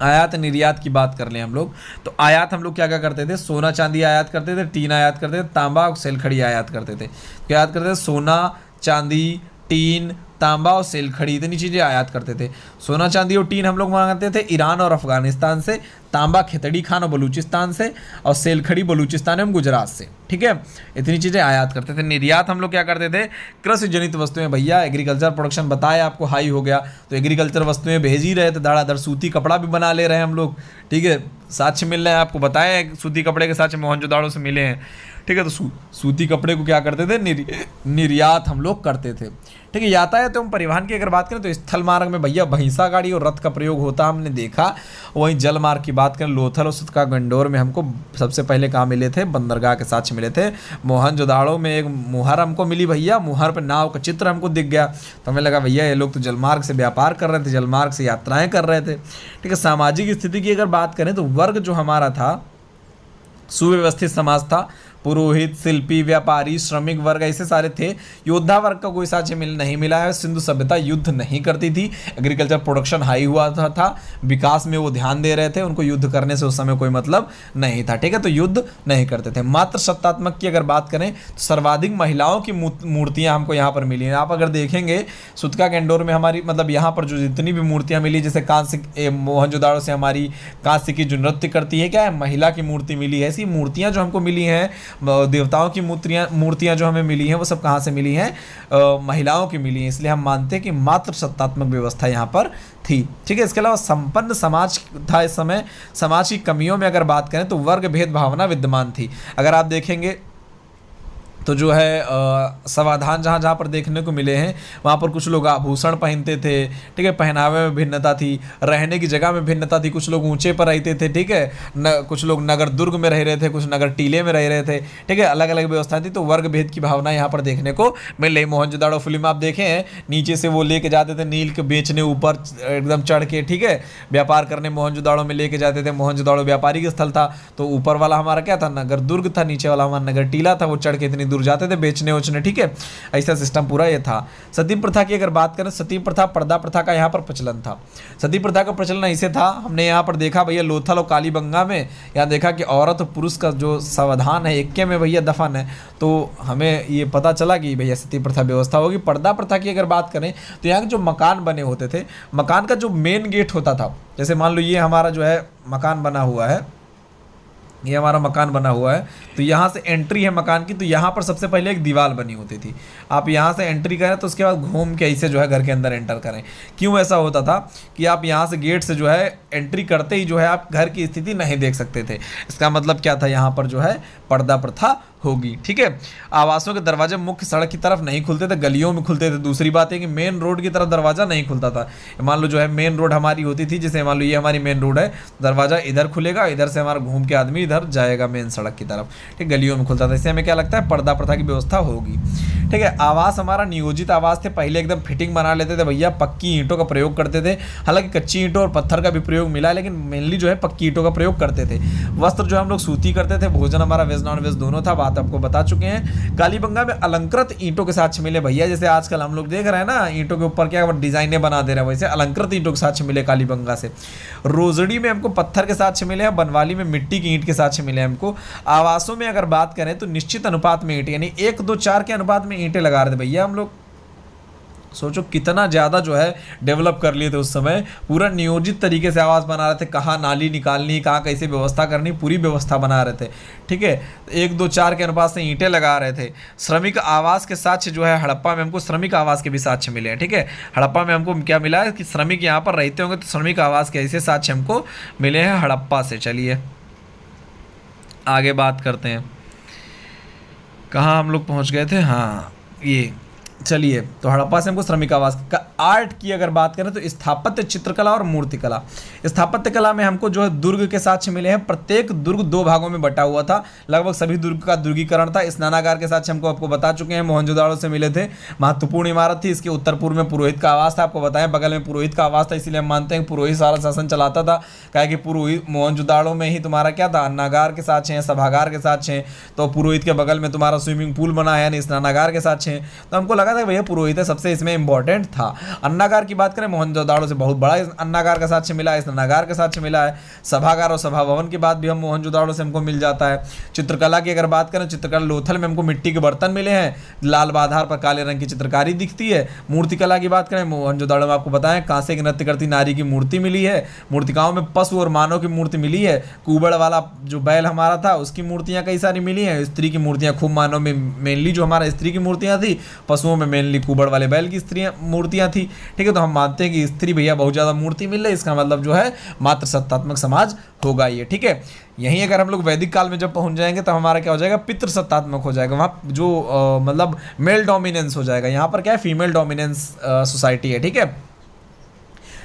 आयात निर्यात की बात कर लें हम लोग, तो आयात हम लोग क्या क्या करते थे, सोना चांदी आयात करते थे, टीन आयात करते थे, तांबा और सेलखड़ी आयात करते थे। क्या आयात करते थे, सोना चांदी टीन तांबा और सेलखड़ी, इतनी चीज़ें आयात करते थे। सोना चांदी और टीन हम लोग मंगाते थे ईरान और अफगानिस्तान से, तांबा खितड़ी खान और बलूचिस्तान से, और सेलखड़ी बलूचिस्तान एवं गुजरात से, ठीक है, इतनी चीज़ें आयात करते थे। निर्यात हम लोग क्या करते थे, कृषि जनित वस्तुएं, भैया एग्रीकल्चर प्रोडक्शन बताया आपको हाई हो गया, तो एग्रीकल्चर वस्तुएं भेज ही रहे थे, धड़ाधड़ सूती कपड़ा भी बना ले रहे हैं हम लोग, ठीक है, साक्ष्य मिल रहे हैं आपको, बताया सूती कपड़े के साक्ष्य मोहनजोदाड़ो से मिले हैं, ठीक है। तो सूती कपड़े को क्या करते थे, निर्यात हम लोग करते थे, ठीक है। यातायात एवं परिवहन की अगर बात करें तो स्थल मार्ग में भैया भैंसा गाड़ी और रथ का प्रयोग होता हमने देखा। वहीं जल मार्ग की बात करें, लोथल और सुतका गंडोर में हमको सबसे पहले कहाँ मिले थे, बंदरगाह के साथ मिले थे। मोहनजोदाड़ो में एक मुहर हमको मिली भैया, मुहर पर नाव का चित्र हमको दिख गया, तो हमें लगा भैया ये लोग तो जलमार्ग से व्यापार कर रहे थे, जलमार्ग से यात्राएं कर रहे थे, ठीक है। सामाजिक स्थिति की अगर बात करें तो वर्ग जो हमारा था, सुव्यवस्थित समाज था, पुरोहित, शिल्पी, व्यापारी, श्रमिक वर्ग ऐसे सारे थे। योद्धा वर्ग का कोई साक्ष्य नहीं मिला है। सिंधु सभ्यता युद्ध नहीं करती थी, एग्रीकल्चर प्रोडक्शन हाई हुआ था, विकास में वो ध्यान दे रहे थे, उनको युद्ध करने से उस समय कोई मतलब नहीं था, ठीक है, तो युद्ध नहीं करते थे। मात्र सत्तात्मक की अगर बात करें तो सर्वाधिक महिलाओं की मूर्तियां हमको यहाँ पर मिली हैं। आप अगर देखेंगे सुतका गंडोर में हमारी मतलब यहाँ पर जो जितनी भी मूर्तियाँ मिली, जैसे कांस्य, मोहनजोदाड़ो से हमारी कांस्य की जो नृत्य करती है क्या है, महिला की मूर्ति मिली है। ऐसी मूर्तियाँ जो हमको मिली हैं, देवताओं की मूर्तियां जो हमें मिली हैं, वो सब कहाँ से मिली हैं, महिलाओं की मिली हैं। इसलिए हम मानते हैं कि मात्र सत्तात्मक व्यवस्था यहाँ पर थी, ठीक है। इसके अलावा संपन्न समाज था इस समय। समाज की कमियों में अगर बात करें तो वर्ग भेद भावना विद्यमान थी। अगर आप देखेंगे तो जो है समाधान जहाँ जहाँ पर देखने को मिले हैं, वहाँ पर कुछ लोग आभूषण पहनते थे, ठीक है, पहनावे में भिन्नता थी, रहने की जगह में भिन्नता थी, कुछ लोग ऊंचे पर रहते थे, ठीक है, कुछ लोग नगर दुर्ग में रह रहे थे, कुछ नगर टीले में रह रहे थे, ठीक है, अलग अलग व्यवस्था थी। तो वर्ग भेद की भावना यहाँ पर देखने को मिल रही। मोहनजोदाड़ो फिल्म आप देखे हैं, नीचे से वो लेके जाते थे नील के बेचने, ऊपर एकदम चढ़ के, ठीक है, व्यापार करने मोहनजोदाड़ो में लेके जाते थे। मोहनजोदाड़ो व्यापारी का स्थल था, तो ऊपर वाला हमारा क्या था, नगर दुर्ग था, नीचे वाला हमारा नगर टीला था, वो चढ़ के इतनी दूर जाते थे बेचने उचने, ठीक है, ऐसा सिस्टम पूरा ये था। सती प्रथा की अगर बात करें, सती प्रथा पर्दा प्रथा का यहाँ पर प्रचलन था। सती प्रथा का प्रचलन ऐसे था, हमने यहाँ पर देखा भैया लोथल और कालीबंगा में, यहाँ देखा कि औरत और पुरुष का जो संविधान है इक्के में भैया दफन है, तो हमें ये पता चला कि भैया सती प्रथा व्यवस्था होगी। पर्दा प्रथा की अगर बात करें तो यहाँ के जो मकान बने होते थे, मकान का जो मेन गेट होता था, जैसे मान लो ये हमारा जो है मकान बना हुआ है, ये हमारा मकान बना हुआ है, तो यहाँ से एंट्री है मकान की, तो यहाँ पर सबसे पहले एक दीवार बनी होती थी। आप यहाँ से एंट्री करें तो उसके बाद घूम के ऐसे जो है घर के अंदर एंटर करें। क्यों ऐसा होता था कि आप यहाँ से गेट से जो है एंट्री करते ही जो है आप घर की स्थिति नहीं देख सकते थे। इसका मतलब क्या था, यहाँ पर जो है पर्दा प्रथा होगी। ठीक है, आवासों के दरवाजे मुख्य सड़क की तरफ नहीं खुलते थे, गलियों में खुलते थे। दूसरी बात है कि मेन रोड की तरफ दरवाजा नहीं खुलता था। मान लो जो है मेन रोड हमारी होती थी, जैसे मान लो ये हमारी मेन रोड है, दरवाजा इधर खुलेगा, इधर से हमारा घूम के आदमी इधर जाएगा मेन सड़क की तरफ। ठीक, गलियों में खुलता था। इससे हमें क्या लगता है, पर्दा प्रथा की व्यवस्था होगी। ठीक है, आवास हमारा नियोजित आवास थे, पहले एकदम फिटिंग बना लेते थे भैया, पक्की ईंटों का प्रयोग करते थे। हालांकि कच्ची ईंटों और पत्थर का भी प्रयोग मिला, लेकिन मेनली जो है पक्की ईंटों का प्रयोग करते थे। वस्त्र जो हम लोग सूती करते थे, भोजन हमारा वेज नॉन वेज दोनों था, बात आपको बता चुके हैं। कालीबंगा में अलंकृत ईंटों के साथ मिले भैया, जैसे आजकल हम लोग देख रहे हैं ना, ईंटों के ऊपर क्या डिजाइनें बना दे रहे हैं, वैसे अलंकृत ईंटों के साथ मिले कालीबंगा से। रोजड़ी में हमको पत्थर के साथ मिले हैं, बनवाली में मिट्टी की ईंट के साथ मिले हैं हमको। आवासों में अगर बात करें तो निश्चित अनुपात में ईंट, यानी 1:2:4 के अनुपात में ईंटें लगा रहे थे भैया हम लोग। सोचो कितना ज़्यादा जो है डेवलप कर लिए थे उस समय, पूरा नियोजित तरीके से आवास बना रहे थे, कहाँ नाली निकालनी, कहाँ कैसे व्यवस्था करनी, पूरी व्यवस्था बना रहे थे। ठीक है, 1:2:4 के अनुपात से ईंटें लगा रहे थे। श्रमिक आवास के साक्ष्य जो है हड़प्पा में हमको श्रमिक आवास के भी साक्ष्य मिले हैं। ठीक है, हड़प्पा में हमको क्या मिला है कि श्रमिक यहाँ पर रहते होंगे, तो श्रमिक आवास के ऐसे साक्ष्य हमको मिले हैं हड़प्पा से। चलिए आगे बात करते हैं, कहाँ हम लोग पहुँच गए थे, हाँ ये चलिए। तो हड़प्पा से हमको श्रमिक आवास का। आर्ट की अगर बात करें तो स्थापत्य, चित्रकला और मूर्तिकला। स्थापत्य कला में हमको जो है दुर्ग के साक्ष्य मिले हैं। प्रत्येक दुर्ग 2 भागों में बटा हुआ था, लगभग सभी दुर्ग का दुर्गीकरण था। स्नानागार के साक्ष्य हमको आपको बता चुके हैं, मोहनजोदाड़ो से मिले थे। महत्वपूर्ण इमारत थी, इसके उत्तर पूर्व में पुरोहित का आवास था, आपको बताएं बगल में पुरोहित का आवास था, इसीलिए हम मानते हैं पुरोहित सारा शासन चलाता था। क्या कि पुरोहित मोहनजोदाड़ो में ही तुम्हारा क्या था, अन्नागार के साक्ष्य हैं, सभागार के साक्ष्य हैं, तो पुरोहित के बगल में तुम्हारा स्विमिंग पूल बना है, यानी स्नानागार के साक्ष्य हैं। तो हमको लगा था भैया पुरोहित सबसे इसमें इंपॉर्टेंट था। अन्नागार की बात करें, मोहनजोदाड़ो से बहुत बड़ा अन्नागार का साक्ष्य मिला है, स्नानागार का साक्ष्य मिला है। सभागार और सभा भवन की बात भी हम मोहनजोदाड़ो से हमको मिल जाता है। चित्रकला की अगर बात करें, चित्रकला लोथल में हमको मिट्टी के बर्तन मिले हैं, लाल आधार पर काले रंग की चित्रकारी दिखती है। मूर्तिकला की बात करें, मोहनजोदाड़ो में आपको बताएं कांसे की नृत्य करती नारी की मूर्ति मिली है। मूर्तिकाओं में पशु और मानव की मूर्ति मिली है। कुबड़ वाला जो बैल हमारा था उसकी मूर्तियां कई सारी मिली हैं। स्त्री की मूर्तियां खूब, मानव में मेनली जो हमारा स्त्री की मूर्तियां थी, पशुओं में मेनली कुबड़ वाले बैल की स्त्रियां मूर्तियां थी। ठीक है, तो हम मानते हैं कि स्त्री भैया बहुत ज़्यादा मूर्ति मिल रही है, इसका मतलब जो है मात्र सत्तात्मक समाज होगा ये। ठीक है, यहीं अगर हम लोग वैदिक काल में जब पहुंच जाएंगे तो हमारा क्या हो जाएगा, पितृ सत्तात्मक हो जाएगा। वहाँ जो मतलब मेल डोमिनेंस हो जाएगा, यहाँ पर क्या है, फीमेल डोमिनेंस सोसाइटी है। ठीक है,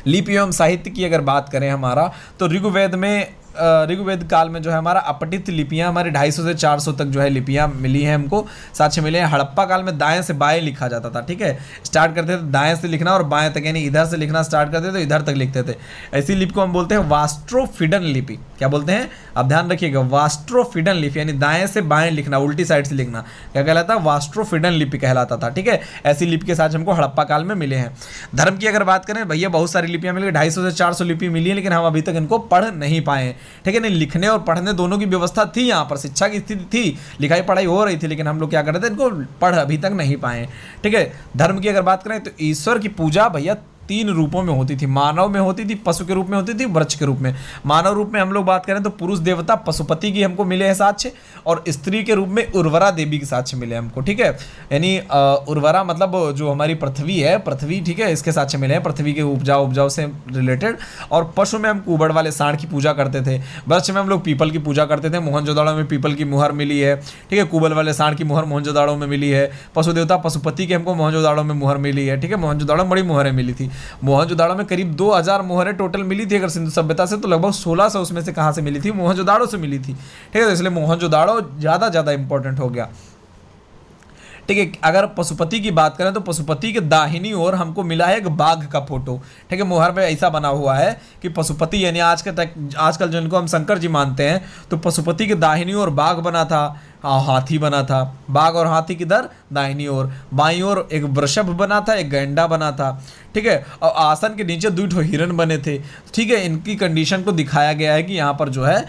लिपि एवं साहित्य की अगर बात करें हमारा, तो ऋग्वेद काल में जो है हमारा अपठित लिपियां हमारे 250 से 400 तक जो है लिपियां मिली हैं हमको, साक्ष्य मिले हैं। हड़प्पा काल में दाएं से बाएं लिखा जाता था। ठीक है, स्टार्ट करते थे दाएं से लिखना और बाएं तक, यानी इधर से लिखना स्टार्ट करते थे तो इधर तक लिखते थे। ऐसी लिपि को हम बोलते हैं वास्ट्रोफिडन लिपि। क्या बोलते हैं, आप ध्यान रखिएगा, वास्ट्रोफिडन लिपि, यानी दाएं से बाएं लिखना, उल्टी साइड से लिखना, क्या कहलाता है, वास्ट्रोफिडन लिपि कहलाता था। ठीक है, ऐसी लिपि के साथ हमको हड़प्पा काल में मिले हैं। धर्म की अगर बात करें भैया, बहुत सारी लिपियां मिली, 250 से 400 लिपि मिली है, लेकिन हम अभी तक इनको पढ़ नहीं पाए। ठीक है, नहीं लिखने और पढ़ने दोनों की व्यवस्था थी, यहाँ पर शिक्षा की स्थिति थी, लिखाई पढ़ाई हो रही थी, लेकिन हम लोग क्या कर रहे थे, इनको पढ़ अभी तक नहीं पाए। ठीक है, धर्म की अगर बात करें तो ईश्वर की पूजा भैया 3 रूपों में होती थी। मानव में होती थी, पशु के रूप में होती थी, वृक्ष के रूप में। मानव रूप में हम लोग बात करें तो पुरुष देवता पशुपति की हमको मिले हैं साक्ष्य, और स्त्री के रूप में उर्वरा देवी के साक्ष्य मिले हमको। ठीक है, यानी उर्वरा मतलब जो हमारी पृथ्वी है, पृथ्वी, ठीक है, इसके साक्ष्य मिले हैं, पृथ्वी के उपजाऊ से रिलेटेड। और पशु में हम कुबड़ वाले सांड की पूजा करते थे। वृक्ष में हम लोग पीपल की पूजा करते थे। मोहनजोदाड़ो में पीपल की मुहर मिली है। ठीक है, कुबड़ वाले सांड की मुहर मोहनजोदाड़ो में मिली है। पशु देवता पशुपति की हमको मोहनजोदाड़ो में मुहर मिली है। ठीक है, मोहनजोदाड़ो में बड़ी मुहरें मिली थी। मोहनजोदाड़ो में करीब 2000 मुहरें टोटल मिली थी अगर सिंधु सभ्यता से, तो लगभग 1600 उसमें से कहाँ से मिली थी, मोहनजोदाड़ो से मिली थी। ठीक है, तो इसलिए मोहनजोदाड़ो ज़्यादा इंपॉर्टेंट हो गया। ठीक है, अगर पशुपति की बात करें तो पशुपति के दाहिनी ओर हमको मिला है एक बाघ का फोटो। ठीक है, मुहर पे ऐसा बना हुआ है कि पशुपति, यानी आजकल जिनको हम शंकर जी मानते हैं, तो पशुपति के दाहिनी ओर बाघ बना था, हाथी बना था। बाघ और हाथी किधर, दाहिनी ओर। बाईं ओर एक वृषभ बना था, एक गैंडा बना था। ठीक है, और आसन के नीचे 2 हिरन बने थे। ठीक है, इनकी कंडीशन को दिखाया गया है कि यहाँ पर जो है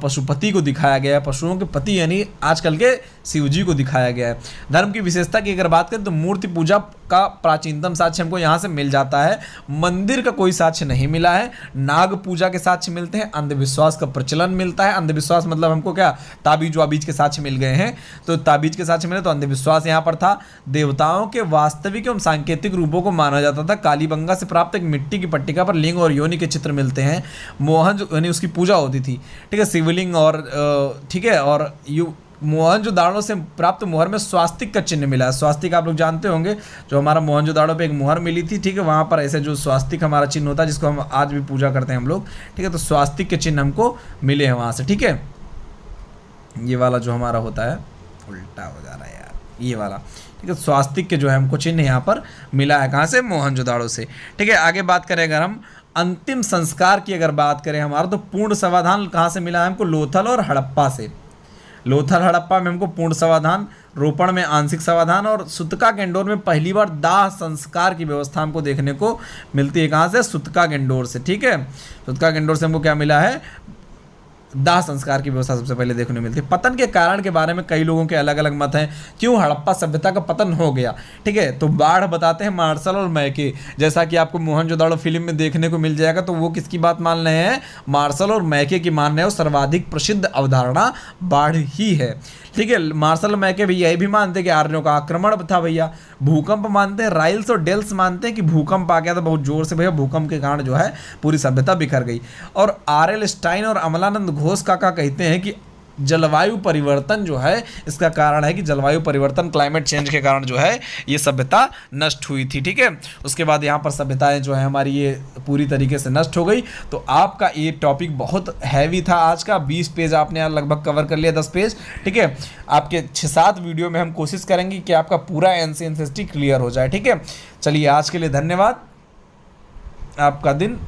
पशुपति को दिखाया गया है, पशुओं के पति यानी आजकल के शिव जी को दिखाया गया है। धर्म की विशेषता की अगर बात करें तो मूर्ति पूजा का प्राचीनतम साक्ष्य हमको यहाँ से मिल जाता है। मंदिर का कोई साक्ष्य नहीं मिला है। नाग पूजा के साक्ष्य मिलते हैं, अंधविश्वास का प्रचलन मिलता है। अंधविश्वास मतलब हमको क्या, ताबीज वाबीज के साक्ष्य मिल गए हैं, तो ताबीज के साक्ष्य मिले, तो अंधविश्वास यहाँ पर था। देवताओं के वास्तविक एवं सांकेतिक रूपों को माना जाता था। कालीबंगा से प्राप्त एक मिट्टी की पट्टिका पर लिंग और योनि के चित्र मिलते हैं। मोहन यानी उसकी पूजा होती थी, ठीक है, शिवलिंग और ठीक है, और मोहनजोदाड़ो से प्राप्त मुहर में स्वास्तिक का चिन्ह मिला है। स्वास्तिक आप लोग जानते होंगे, जो हमारा मोहनजोदाड़ो पे एक मुहर मिली थी, ठीक है, वहाँ पर ऐसे जो स्वास्तिक हमारा चिन्ह होता है, जिसको हम आज भी पूजा करते हैं हम लोग, ठीक है, तो स्वास्तिक के चिन्ह हमको मिले हैं वहाँ से, ठीक है। ये वाला जो हमारा होता है, उल्टा हो जा रहा है यार, ये वाला, ठीक है, स्वास्तिक के जो है हमको चिन्ह यहाँ पर मिला है, कहाँ से, मोहनजोदाड़ो से, ठीक है। आगे बात करें अगर हम अंतिम संस्कार की अगर बात करें हमारा, तो पूर्ण समाधान कहाँ से मिला है हमको, लोथल और हड़प्पा से। लोथल हड़प्पा में हमको पूर्ण समाधान, रोपण में आंशिक समाधान, और सुतका गेंडोर में पहली बार दाह संस्कार की व्यवस्था हमको देखने को मिलती है। कहाँ से, सुतका गेंडोर से, ठीक है। सुतका गेंडोर से हमको क्या मिला है, दाह संस्कार की व्यवस्था सबसे पहले देखने को मिलती है। पतन के कारण के बारे में कई लोगों के अलग अलग मत हैं, क्यों हड़प्पा सभ्यता का पतन हो गया, ठीक है। तो बाढ़ बताते हैं मार्शल और मैके, जैसा कि आपको मोहनजोदाड़ो फिल्म में देखने को मिल जाएगा, तो वो किसकी बात मान रहे हैं, मार्शल और मैके की मान रहे हैं। सर्वाधिक प्रसिद्ध अवधारणा बाढ़ ही है, ठीक है। मार्शल मैके भी यही भी मानते हैं कि आर्यों का आक्रमण था भैया। भूकंप मानते हैं, राइल्स और डेल्स मानते हैं कि भूकंप आ गया था बहुत जोर से भैया, भूकंप के कारण जो है पूरी सभ्यता बिखर गई। और आर.एल. स्टाइन और अमलानंद घोष काका कहते हैं कि जलवायु परिवर्तन जो है इसका कारण है, कि जलवायु परिवर्तन, क्लाइमेट चेंज के कारण जो है ये सभ्यता नष्ट हुई थी, ठीक है। उसके बाद यहाँ पर सभ्यताएं जो है हमारी ये पूरी तरीके से नष्ट हो गई। तो आपका ये टॉपिक बहुत हैवी था आज का, 20 पेज आपने यहाँ लगभग कवर कर लिया, 10 पेज, ठीक है। आपके 6-7 वीडियो में हम कोशिश करेंगे कि आपका पूरा एंशिएंट हिस्ट्री क्लियर हो जाए, ठीक है। चलिए आज के लिए धन्यवाद, आपका दिन